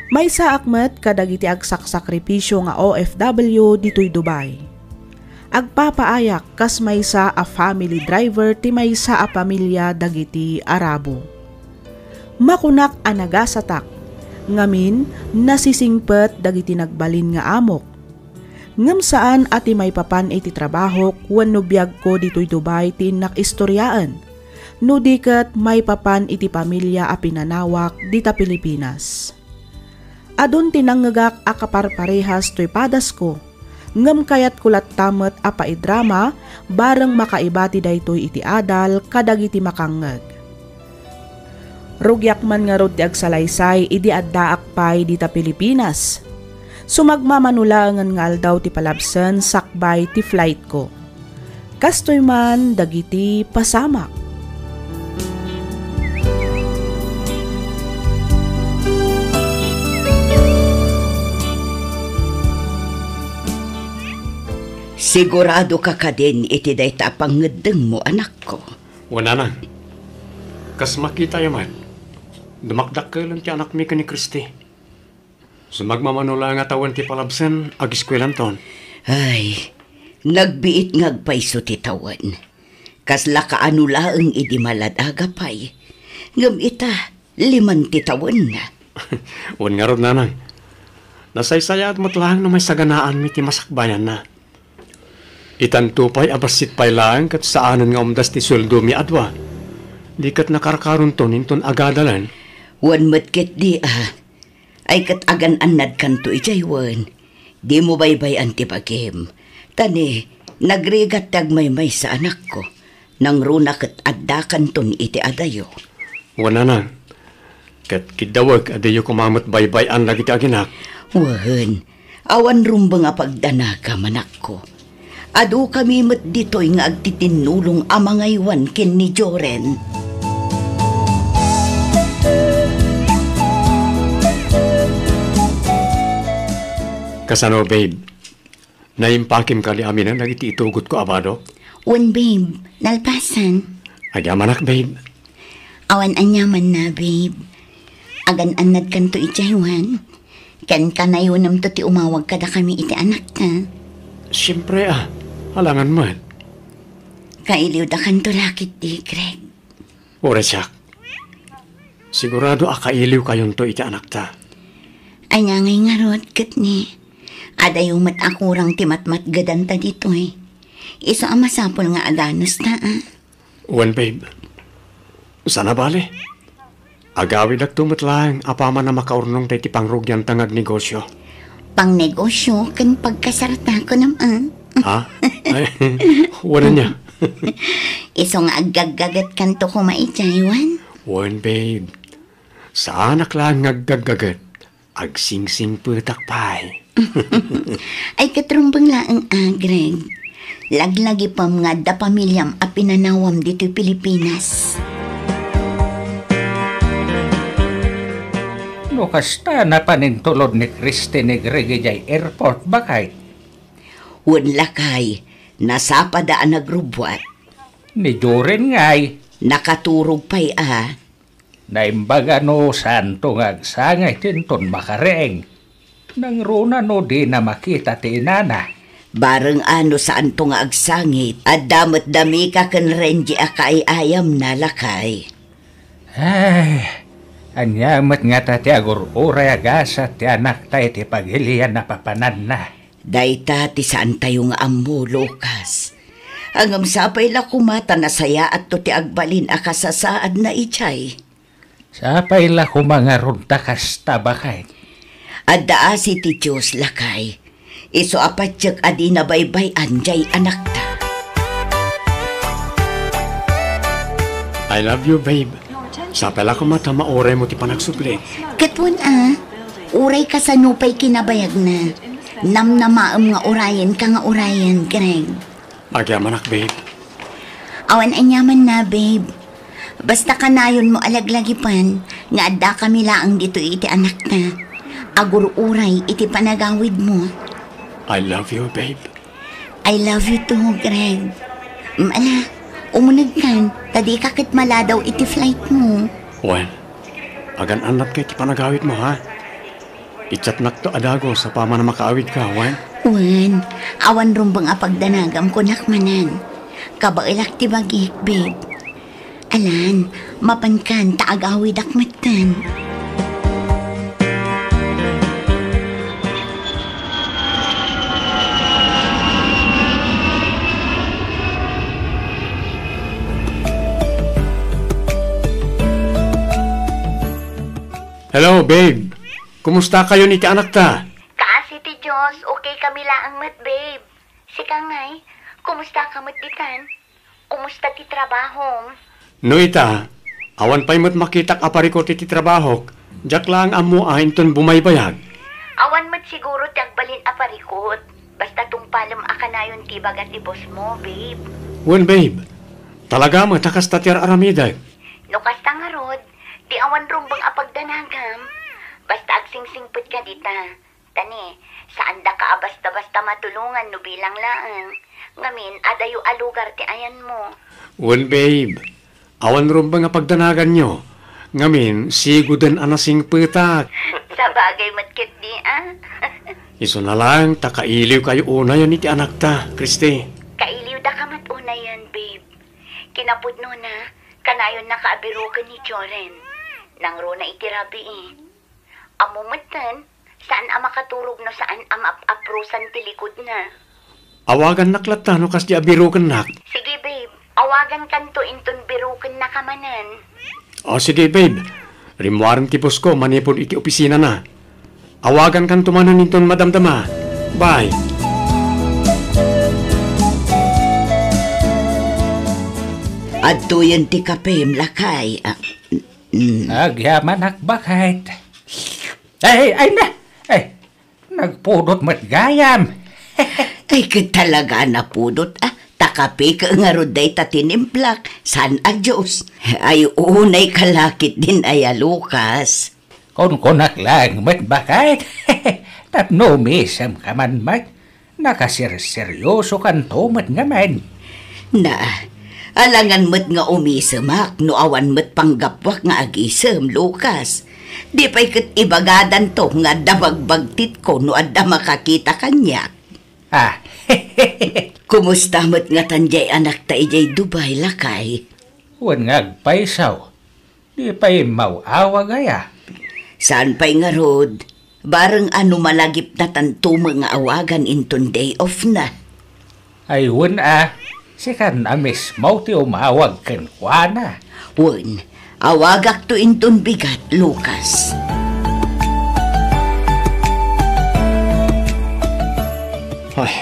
May sa akmet kadagiti agsakripisyo nga OFW dito'y Dubai. Agpapaayak kas may sa a family driver ti may sa a pamilya dagiti Arabo. Makunak a nagasatak, ngamin nasisingpet dagiti nagbalin nga amok. Ngam saan ati may papan iti trabaho wenno biag ko dito'y Dubai ti nakistoryaan. No diket may papan iti pamilya a pinanawak dita Pilipinas. Adun tinanggagak a kaparparehas to'y padas ko. Ngam kayat kulat tamet a paidrama bareng makaibati daytoy iti adal kadagiti makangeg. Rugyak man nga rod ti agsalaysay idi addaak pay dita Pilipinas. Sumagmamanulangan nga aldaw ti palabsen sakbay ti flight ko. Kastoy man dagiti pasamak. Sigurado ka ka din iti dayta pangedeng mo, anak ko. Wala na. Kas makita yaman. Dumakdak ka lang ti anak mi ka ni Christy. Sumagmamanula nga tawan ti palabsen agiskwelan ton. Ay, nagbiit ngagpayso ti tawan. Kas lakaanula ang idi maladaga pay. Ngam ita, 5 taon na. Wan nga rod, nanay. Nasaysaya at matlang na may saganaan mi ti masakbayan na. Itantupay abasit pay lang kat saanan nga umdas ti sweldo mi adwa. Di kat nakarakaron to ninton agadalan. Wan matkit di ay kat agan anad kanto ijay wan. Di mo baybay ti bagim. Tani, nagrigat tagmay-may sa anak ko. Nang runa kat addakan ton iti adayo. Wan na. Kat kidawag adayo kumamot baybay-an lagi ti aginak. Wan, awan rumba nga pagdanaga manak ko. Adu kami mat dito'y nga agtitinulong amangaywan ken ni Joren. Kasano, babe? Naimpakim kali amin ang nagiti itugot ko, abado? Wan, babe. Nalpasan. Agamanak, babe. Awan anyaman na, babe. Agan anad kanto ijaywan. Kan kanayunam to ti umawag kada kami iti anak ta. Siyempre, halangan man. Kailiw da kanto lakit di, Greg. Oresyak. Sigurado akailiw kayon to iti anak ta. Ay ngay nga rod, kat ni. Adayo mat akurang timat-mat gadan ta dito eh. Iso ang masapol nga aganos ta Wan, babe. Sana bale. Agawid ak tumatlang apaman na makaurnong tayo ti pangrugyan tangag negosyo. Pang negosyo, kan pagkasarata ko naman. Ha? Ay, wala niya. Iso nga agagagat kanto ko maitaywan. Wan, babe. Sa anak lang ngaggagagat. Agsingsing putak pay. Ay katrumbang laang Greg. Laglagi pa mga da pamilyam a pinanawam dito'y Pilipinas. No kasta na panintulod ni Christine Negregijay Airport bakay? Wan lakay, nasapadaan nagrubwat. Ni Joren ngay. Nakaturog pa'y Naimbaga no santo ngagsangay tinton makareeng. Nang runa no di na makita ti inana. Bareng ano saan to nga agsangit, at damat dami ka kan renji akay ayam na lakay. Ay, anyamat nga tati agur uray agasa ti anak tayo ti paghilian na papanan na. Dayta ti saan tayo nga ammo, Lucas. Angam sapay la kumata na saya at to ti agbalin akasasaad na ichay. Sapay la kumangaron takasta bakay. Adda si ti Diyos lakay. Iso apatsyag adi na baybay anjay anak ta. I love you, babe. Sapela ko mata maore mo ti panagsupli. Katpun uray ka sa nupay kinabayag na. Namnamaam nga urayan ka nga urayan, Greg. Agyamanak, babe. Awan anyaman na, babe. Basta kanayon mo alaglagipan, nga adda kami laang dito iti anak na. Agur uray iti panagawid mo. I love you, babe. I love you too, Greg. Ala, umunag kan, tadi kakit maladaw iti flight mo. Well, agan anat kay ti panagawid mo, ha? Ichatnak to adago sa pama na makaawid ka, Wan. Wan, awan rumbang apagdanagam ko nakmanan. Kabailak ti bagik, babe. Alan, mapankan taagawid akmatan. Hello, babe. Kumusta kayo ni ti anak ta? Kaasi ti Diyos, okay kami laang mat, babe. Sika ngay, kumusta ka mat ditan? Kumusta ti trabaho? No ita, awan pa'y mo't makitak apariko ti trabaho. Diyak lang amo ahinton bumaybayag. Awan mat siguro ti agbalin aparikot. Basta tungpalam akanayon ti bagat ti boss mo, babe. Wan, babe. Talaga mo, takas tatir aramidag. No kasta nga rod, di awan rumbang apagdanagam. Basta agsingsingput ka dita. Tani, saan da ka basta-basta matulungan no bilang laang. Ngamin, adayo alugar ti ayan mo. Wan, babe. Awan ron ba nga pagdanagan nyo? Ngamin, sigudan anasing putak. Sa bagay matkit di, Iso na lang, takailiw kayo una yun iti anak ta, Christy. Kailiw da ka matuna yan, babe. Kinapudno na, kanayon nakaabirukan ni Joren. Nang ro na itirabi eh. Amumatan, saan ang makaturog no saan ang aprusan ti likod na. Awagan naklata no kas di abirukan nak. Sige babe, awagan kanto inton birukan na kamanan. O sige babe, rimwaran ti boss ko manipod iti opisina na. Awagan kan tumanan inton madamdama. Bye. Adto yan ti kapem lakay. Nagyaman nakbakit. Ay na! Ay, nagpudot matgayam. Ay talaga na pudot takape ka nga roday tatinimplak. San a Diyos? Ay unay kalakit din ay Lucas. Kung naklang matbakit. Tapno misam ka man mat. Nakasirseryoso kanto mat nga man. Na, alangan mo't nga umisamak no awan mo't panggapwak nga agisam, Lucas. Di pa'y kat ibagadan to nga dabagbagtit ko no adda makakita kanyak. Kumusta mo't nga tanjay anak ta ijay Dubai lakay? Wan nga agpaisaw. Di pa'y mauawa gaya. Saan pa'y nga rod? Barang ano malagip na tanto mga awagan inton day off na. Ay wan sikan amis mau ti umawag ken kuana. Wan, awagak to inton bigat, Lucas. Ay,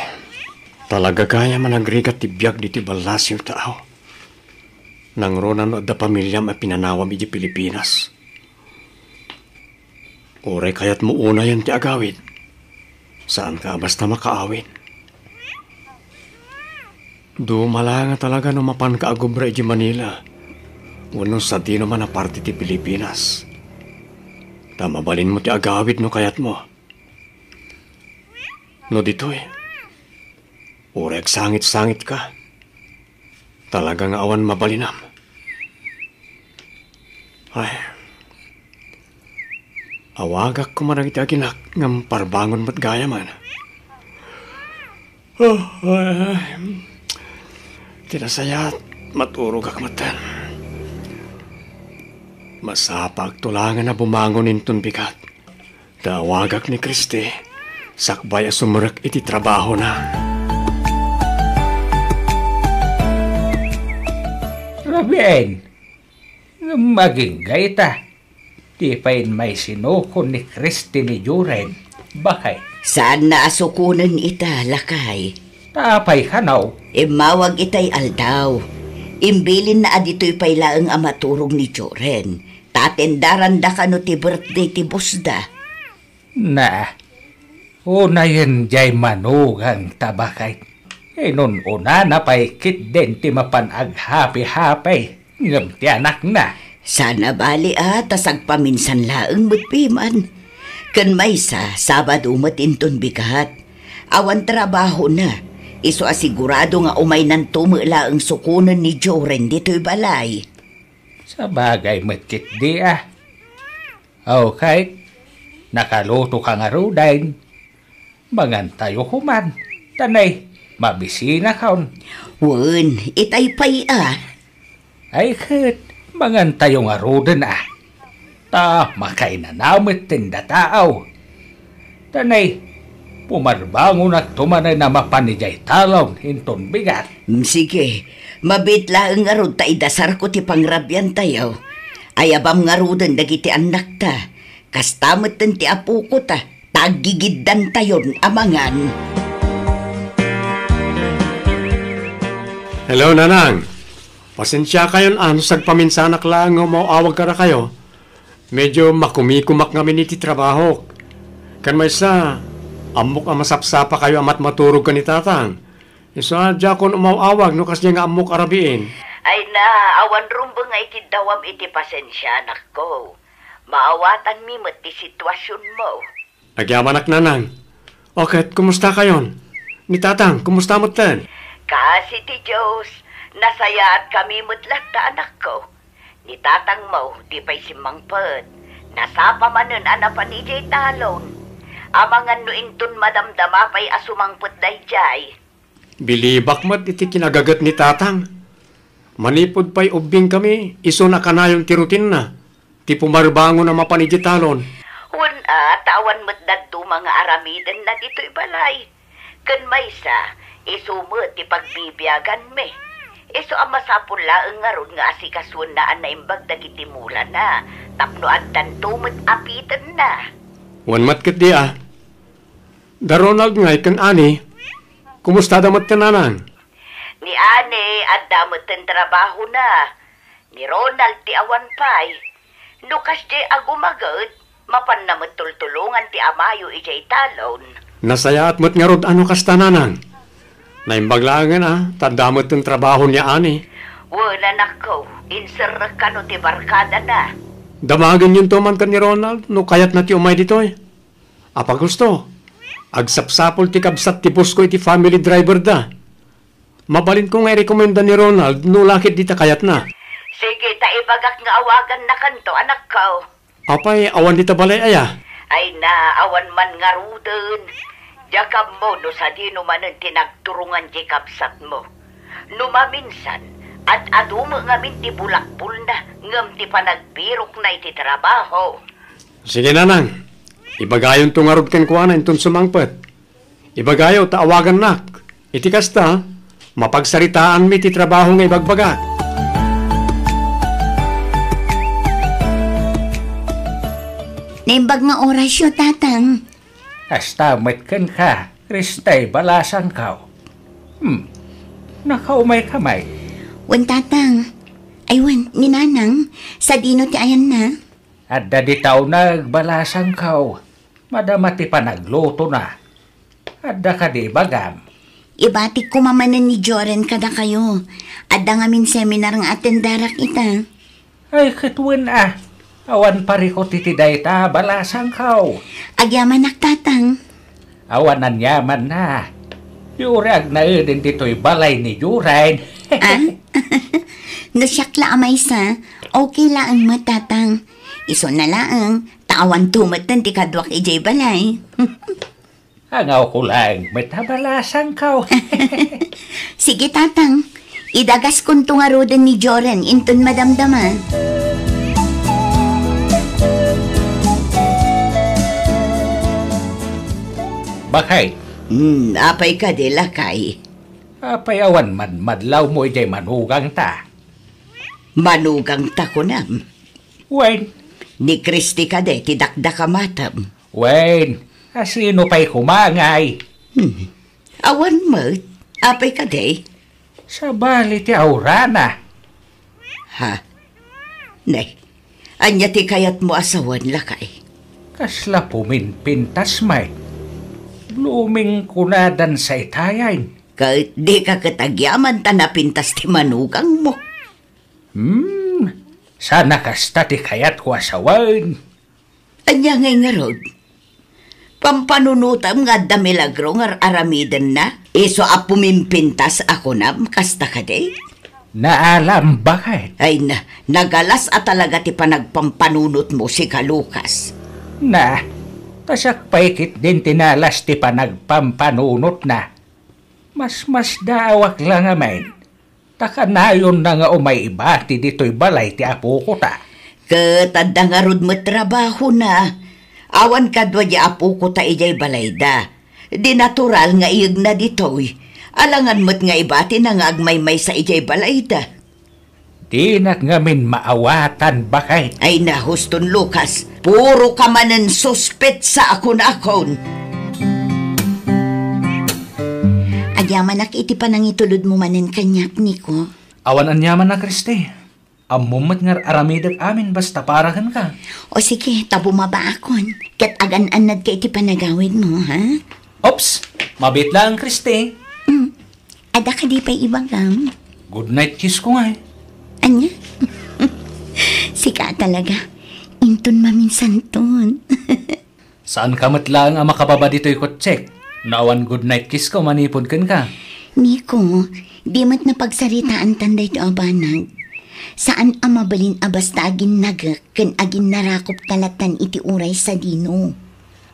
talaga kaya managrigat ti biyag di ti balas yung tao. Nang ronan no da pamilya mapinanawam iti Pilipinas. Oray kaya't mo una yan ti agawid. Saan ka basta makaawin? Dumala nga talaga no mapan ka agubra iti Manila. Wano sa di naman na parte ti Pilipinas. Tamabalin mo ti agawid no kayat mo. No dito'y. Oray sangit-sangit ka. Talagang awan mabalinam. Ay. Awagak ko man ang itaginak ngam parbangon mat gaya man. Tinasayat maturog ak matan. Masapag tulangan na bumangon inton bigat. Dawagak ni Kristi, sakbay sumurak iti trabaho na. Rabien, maging gaita. Di pa'y may sinukon ni Kristi ni Juren. Bakay? Saan na asukunan ita, lakay? Tapay kanaw. Mawag itay aldaw. Imbilin na adito'y pailaang amaturog ni Juren. Tatendaran da ka no ti birthday ti busda. Na, una yan jay manugang tabakay. Nun una na pa'y kit din ti mapanag happy-happy. Ngam ti anak na. Sana bali tasag paminsan laeng mutpiman. Kan may Sabado matinton bigat. Awan trabaho na. Iso asigurado nga umay nan tumula ang sukunan ni Joren dito'y balay. Sa bagay matkit di Okay, nakaluto ka nga rudain. Mangantayo kuman. Tanay, mabisina kaon. Wan, itay pay Ay kat. Mangantayong arudan Ta, makay na namit tinda taaw. Tanay, pumarbangon at tumanay na mapanijay talong hinton bigat. Sige, mabitla ang arud ta idasar ko ti pangrabyan tayo. Ayabam nga rudan dagiti anak ta. Kastamot ti apu ko ta. Tagigiddan tayon amangan. Hello, Nanang. Pasensya kayon sagpaminsanak lang nga mauawag ka na kayo. Medyo makumikumak ngamin iti trabaho. Kan may amok ang masapsapa kayo amat maturog ka ni tatang. Isa dya kon umawawag no kasi nga amok arabiin. Ay na, awan rumbo nga iti dawam iti pasensya anak ko. Maawatan mi ti sitwasyon mo. Nagyamanak Nanang. Okay, kumusta kayon? Ni tatang, kumusta mo ten? Kasi ti Diyos. Nasaya at kami mutlat ta anak ko. Ni tatang mo, di pa'y simangpad. Nasapa manen anapan ni Jay talon. Amangan no intun madamdama pa'y asumangput dayjay. Bilibak mat iti kinagagat ni tatang. Manipod pa'y ubing kami, iso na kanayong tirutin na. Ti pumarbango na mapanigitalon. Tawan mo't dadto mga aramidan na dito'y balay. Kan maysa, isumot ti pagbibiyagan me. Iso ang masapul laeng nga ron nga asikasuan na anaimbag dagiti mula na. Tapno agdan tumot apitan na. Wan matkit di Da Ronald ngay kan ani, kumusta damat kananang? Ni Ane at damot ang trabaho na. Ni Ronald ti awan pay. Nukas di agumagad, mapan na matultulungan ti amayo ijay talon. Nasaya at mat nga rod ano kastananang? Naimbaglangan tandamot ang trabaho niya ani. Wala nako, insir ka no ti barkada na. Damagan yun tuman ka ni Ronald, no kayat na ti umay ditoy. Apa gusto? Agsapsapol ti kabsat ti bus ko iti family driver da. Mabalin ko nga rekomenda ni Ronald, no lakit di ta kayat na. Sige, taibagak nga awagan na kanto, anak ko. Apay, awan di ta balay aya. Ay na, awan man nga ruden. Jakab mo no sa di numanan tinagturungan di kapsat mo. Numaminsan, at adumo nga min ti bulakbul na, ngam ti panagbirok na iti trabaho. Sige nanang, ibagayon to nga rod ken kuana intun sumangpet. Ibagayo ta awagan nak. Iti kasta, mapagsaritaan mi ti trabaho nga ibagbaga. Naimbag nga orasyo, tatang. Hasta matkan ka, Kristay, balasan ka. Nakaumay kamay. Wan, tatang. Ay, wan, ninanang. Sa dino ti ayan na. At daditaw nagbalasan ka. Madamati pa nagluto na. Adda ka di bagam. Ibatik ko mamanan ni Joren kada kayo. Adda nga min seminar nga atendarak ita. Ay, katwan Awan pariko titiday ta, balasan ka. Agyaman tatang. Awanan yaman na. Yurag na din dito'y balay ni Juren. Nasyakla amay sa, okay laang matatang. Iso na laang, tawan tumatan ti kadwak ijay balay. Angaw ko lang, matabalasan ka. Sige tatang, idagas kong tungarodan ni Joren intun madamdaman. Bakay? Apay ka de lakay. Apay awan man madlaw mo ijay manugang ta. Manugang ta ko nam. Wen. Ni Kristi ka de, tidakda ka matam. Wen, asino pa'y kumangay? Awan mo, apay ka de. Sa bali ti aurana. Ha? Nay, anya ti kayat mo asawan lakay. Kasla puminpintas may. Blooming kunadan sa itayan. Kahit di ka katagyaman ta napintas ti manugang mo. Sana kasta ti kayat ko asawan. Anya ngay nga rod. Pampanunutam nga da milagro nga aramidan na. Iso a pumimpintas ako nam, kasta ka de. Naalam bakit? Ay na, nagalas at talaga ti panagpampanunot mo si Kalukas. Tasak paikit din tinalas ti panagpampanunot na. Mas daawak lang amin. Takanayon na nga umay iba ti dito'y balay ti apo ko ta. Katanda nga rod mo trabaho na. Awan kadwa di apo ko ta ijay balay da. Di natural nga iyag na dito'y. Alangan mo't nga iba ti na nga agmay-may sa ijay balay da. Di ngamin maawatan bakay. Ay na, Huston Lucas. Puro ka manan suspet sa akon. Agyaman nak iti panang itulod mo manan kanyak, Niko. Awan anyaman na, Kristi. Amumat nga aramidag amin basta parahan ka. O sige, tabumaba akon. Kat agan-anad ka iti panagawid mo, ha? Ops! Mabit lang, Kristi. Ada ka di pa'y ibang gam. Good night kiss ko nga. Anya? Sika talaga. Intun maminsan-tun. Saan ka matlang ang makababa dito'y kotsek? Naawan good night kiss ko, manipod kan ka. Niko, di mat na pagsaritaan tanday to abanag. Saan ang mabalin abasta agin nagak kan agin narakop talatan iti uray sa dino?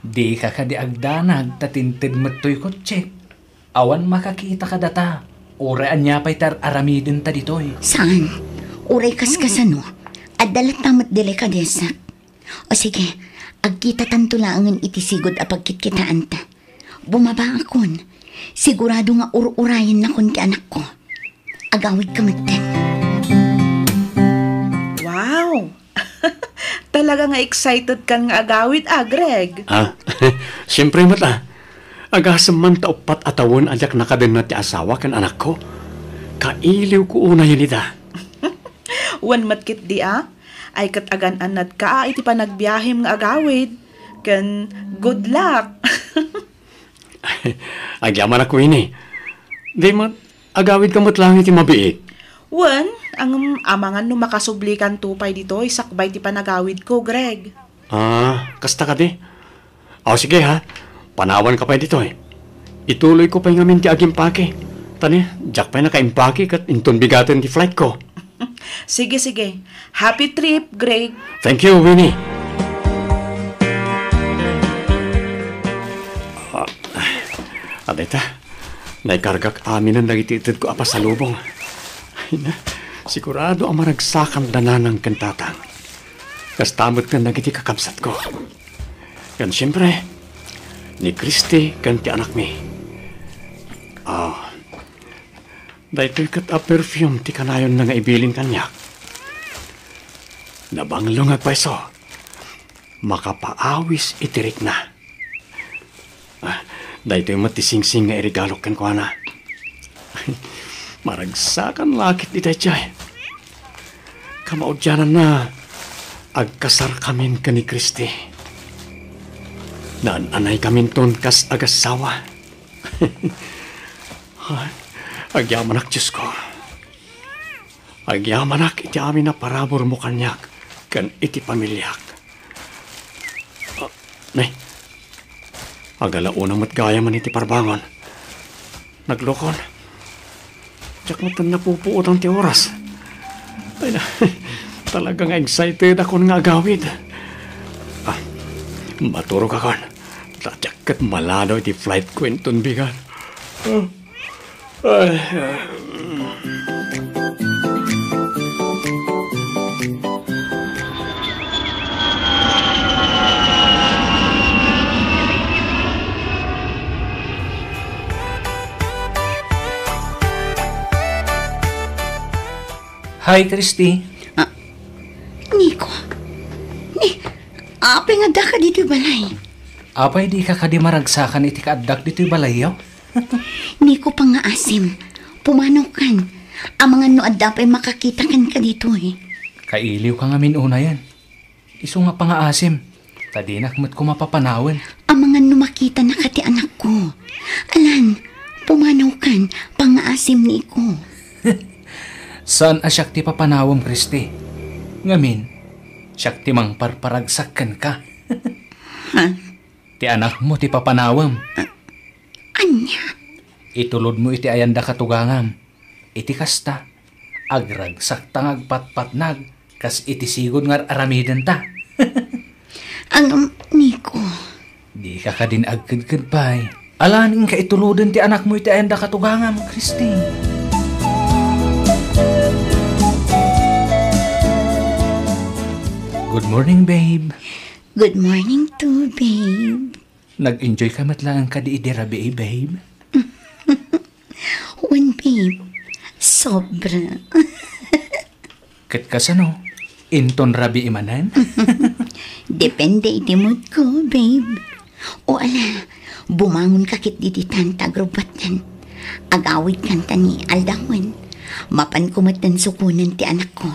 Di ka di agdanag tatintid mato'y kotsek. Awan makakita ka data. Uray anya pa'y tar aramidin ta dito'y. Saan? Uray kaskasano? At dalat tamot delikadesa. O sige, agkita tanto laangan itisigod apagkitkitaan ta. Bumaba akon. Sigurado nga ur-urayan na kon ti anak ko. Agawid kamit din. Wow! Talaga nga excited kan nga agawid, Greg. Siyempre mata. Agasam man taupat atawon ajak nakaden na ti asawa kan anak ko. Kailiw ko una yun ita. Wan matkit di ay katagan anad ka iti panagbiyahem nga agawid. Kan good luck. Agyaman ako ini. Di mat, agawid kamot lang iti mabiik. Wan, ang amangan no makasublikan tupay dito, isakbay ti panagawid ko, Greg. Kasta ka di. Sige ha, panawan ka pa dito eh. Ituloy ko pa yung amin ti agimpake. Tani, jak pa naka-impake kat inton bigatin ti flight ko. Sige. Happy trip, Greg. Thank you, Winnie. Adeta, naikargak amin ang nagititid ko apa sa lubong. Ay na, sigurado ang maragsakan dananang kantatang. Kastamot nga nagiti kakabsat ko. Yan siyempre, ni Christy kan ti anak mi. Dahil kat a perfume ti kanayon na nga ibilin kanyak. Nabanglong at paiso, makapaawis itirik na. Dahil ito'y matisingsing nga irigalok kan ko na. Maragsakan lakit iti chay. Kamaudyanan na agkasar kamin ka ni Christy. Naan-anay kamin ton kas agasawa. Agyamanak Diyos ko. Agyamanak iti amin na parabor mo kanyak kan iti pamilyak. Nay, agala unang matgaya man iti parbangon. Naglokon. Diyak mo tan napupuot ang ti oras. Ay na, talagang excited ako nga agawid. Maturog ako. Diyak kat malado iti flight ko inton bigan. Hi, Christy. Nico. Apay nga da ka dito balay. Apay di ka kadimaragsakan iti kaaddak dito'y balayaw? Nico pa nga asim. Pumanaw kan. Ang mga noad dapay makakita kan ka dito eh. Kailiw ka nga minuna yan. Iso nga pa nga asim. Tadinak mo't kumapapanawan. Ang mga numakita na kati anak ko. Alan, pumanaw kan pang-asim ni ko. Saan asyak ti papanawam, Christy? Ngamin, syak ti mang parparagsakan ka. Ti anak mo ti papanawam. Anya? Itulod mo iti ayanda katugangam. Iti kasta, agragsak tang agpatpatnag, kas iti sigod nga aramidan ta. Ang Nico. Di ka din agkad-kadpay. Alaning ka ituludan ti anak mo iti ayanda katugangam, Christy. Good morning, babe. Good morning too, babe. Nag-enjoy ka matlang ka di idirabi, babe? One, babe. Sobra. Kat kasano? Inton rabi imanan? Depende iti mood ko, babe. O ala, bumangon kakit di tantagrubat Agawid kanta ni Aldawan. Mapan kumatan sukunan ti anak ko.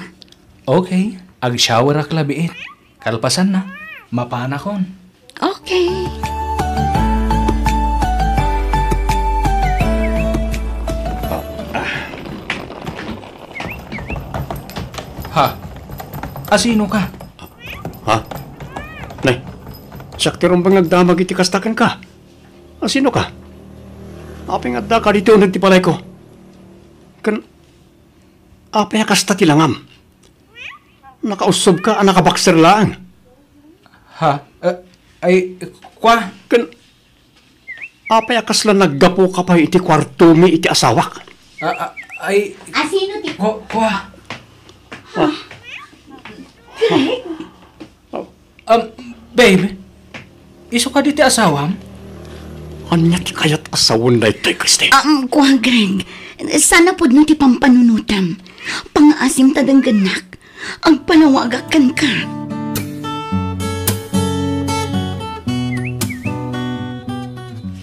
Okay, ag-shower ak labiit. Kalpasan na, mapanakon. Okay. Ha? Asino ka? Ha? Nay, sakti ron bang nagdamag iti kastakan ka? Sino ka? Apeng adda ka dito unang tipalay ko. Kan, apeng kasta tilangam. Nakausob ka, nakabakser lang. Ha? Ay, kwa? Kan, apeng kasla naggapo ka pa iti kwarto mi iti asawak. Ay, Asino ti? kwa? Babe, iso ka diti asawam? Anya ti kayat asawon na ito'y, Christy. Kuha, Greg. Sana po no ti pampanunutam. Pang-asim tadangganak. Ang panawagakan ka.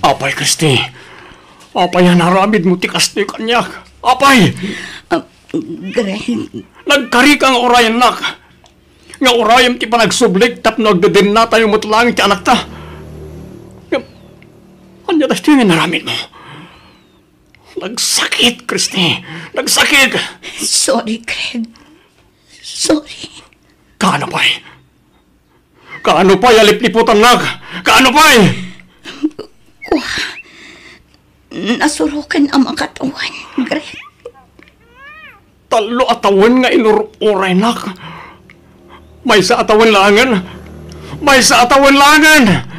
Apay, Christy. Apay, naramid mo ti Christy kanyak. Apay! Greg. Nagkari kang orayan nak. Nga orayam ti panagsublik tap nagdadin na tayo mutlangin ti anak ta. Anya tas ti nga naramid mo. Nagsakit, Christy. Nagsakit. Sorry, Greg. Sorry. Kaano pa'y? Kaano pa'y alip-liputan nak? Kaano pa'y? Kuha. Nasurukan ang mga katawan, Greg. Talo atawan nga inururay nak. May sa atawan langan. May sa atawan langan.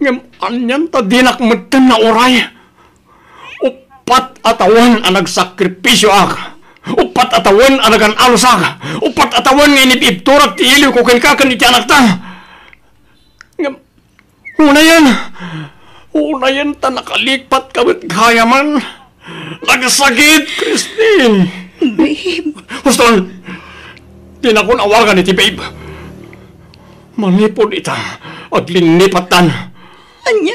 Ngam anyan ta dinak meten na oray. Upat atawan ang nagsakripisyo ak. Upat atawan ang nagan-alos ak. Upat atawan nga inipipturak ti iliw ko kinkakan iti anak ta. Ngam Unayan ta nakalikpat kabit kayaman. Nagsakit, Christy. Babe. Huston, di na ko nawagan iti babe. Manipon ita at linipatan. Anya?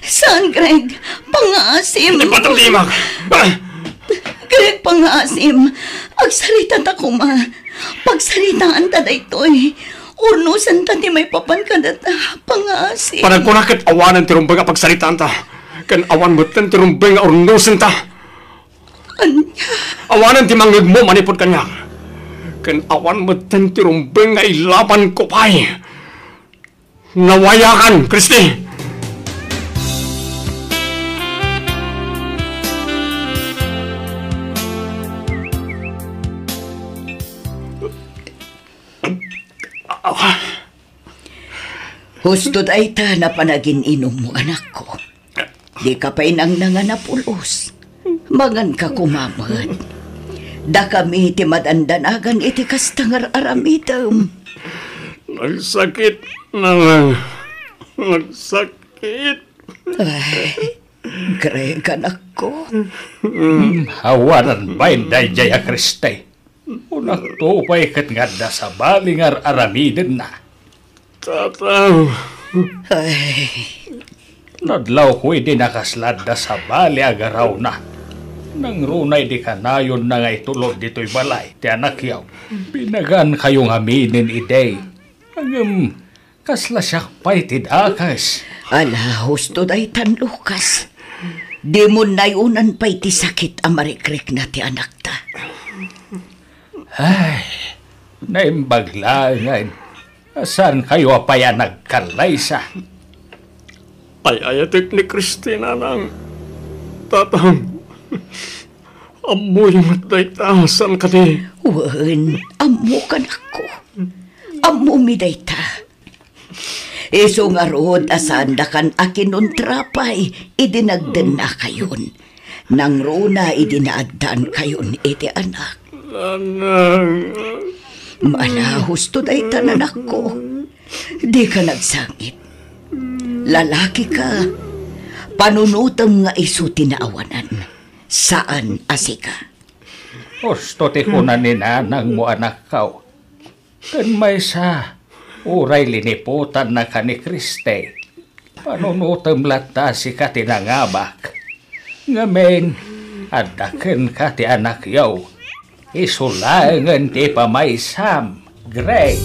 Saan, Greg? Pang-asim. Lipatan timag. Greg, pang-asim. Agsarita ta kuma. Pagsaritaan ta da ito'y. Urnusan ta di may papan ka data. Pang-asim. Panagkunakit awanan ti rumbay nga pagsaritaan ta. Kan awan mo ten ti rumbay nga urnusan ta. Anya? Awanan ti mangig mo manipod kanya. Kan awan mo ten ti rumbay nga ilaban ko pa'y. Nawayakan, Christy. Husto ay ta na panagin inom mo, anak ko. Di ka pa'y nang nanganapulos. Mangan ka kumamad. Da kami iti madandanagan iti kastangar aramitam. Nagsakit na. Nagsakit. Ay, Greg, anak ko. Hawanan ba'y dayjaya Kristay? Unak to pa'y katngada sa balingar aramidin na. Tataw. Ay, Nadlaw ko'y di nakaslad na sa bali agaraw na. Nang runay di kanayon na nga itulog dito'y balay, ti anak yaw. Pinagan kayong aminin iday. Ang kasla siya pa'y tidakas. ala, husto day tan Lucas. Di mo nayunan pa'y ti sakit amarikrik na ti anak ta. Ay, naimbaglangan. Saan kayo apaya nagkalaysa? Ay ayatik ni Christina nang tatang. Amoy matay tahasan ka di. Wan, amo ka na ko. Amo miday ta. Iso nga rood asanda kan akin trapay, idinagdan na kayon. Nang runa idinaaddan kayon iti anak. Lanang. Mala, husto day tananak ko. Di ka nagsangit. Lalaki ka. Panunutang nga iso tinaawanan. Saan asika? Gusto ti kunan ni nanang mo anak kaw. Kan may sa uray liniputan na ka ni Kriste. Panunutam lata si ka tinangabak. Ngamen, adaken ka ti anak yaw. Isulangan ti pamaysam, Greg.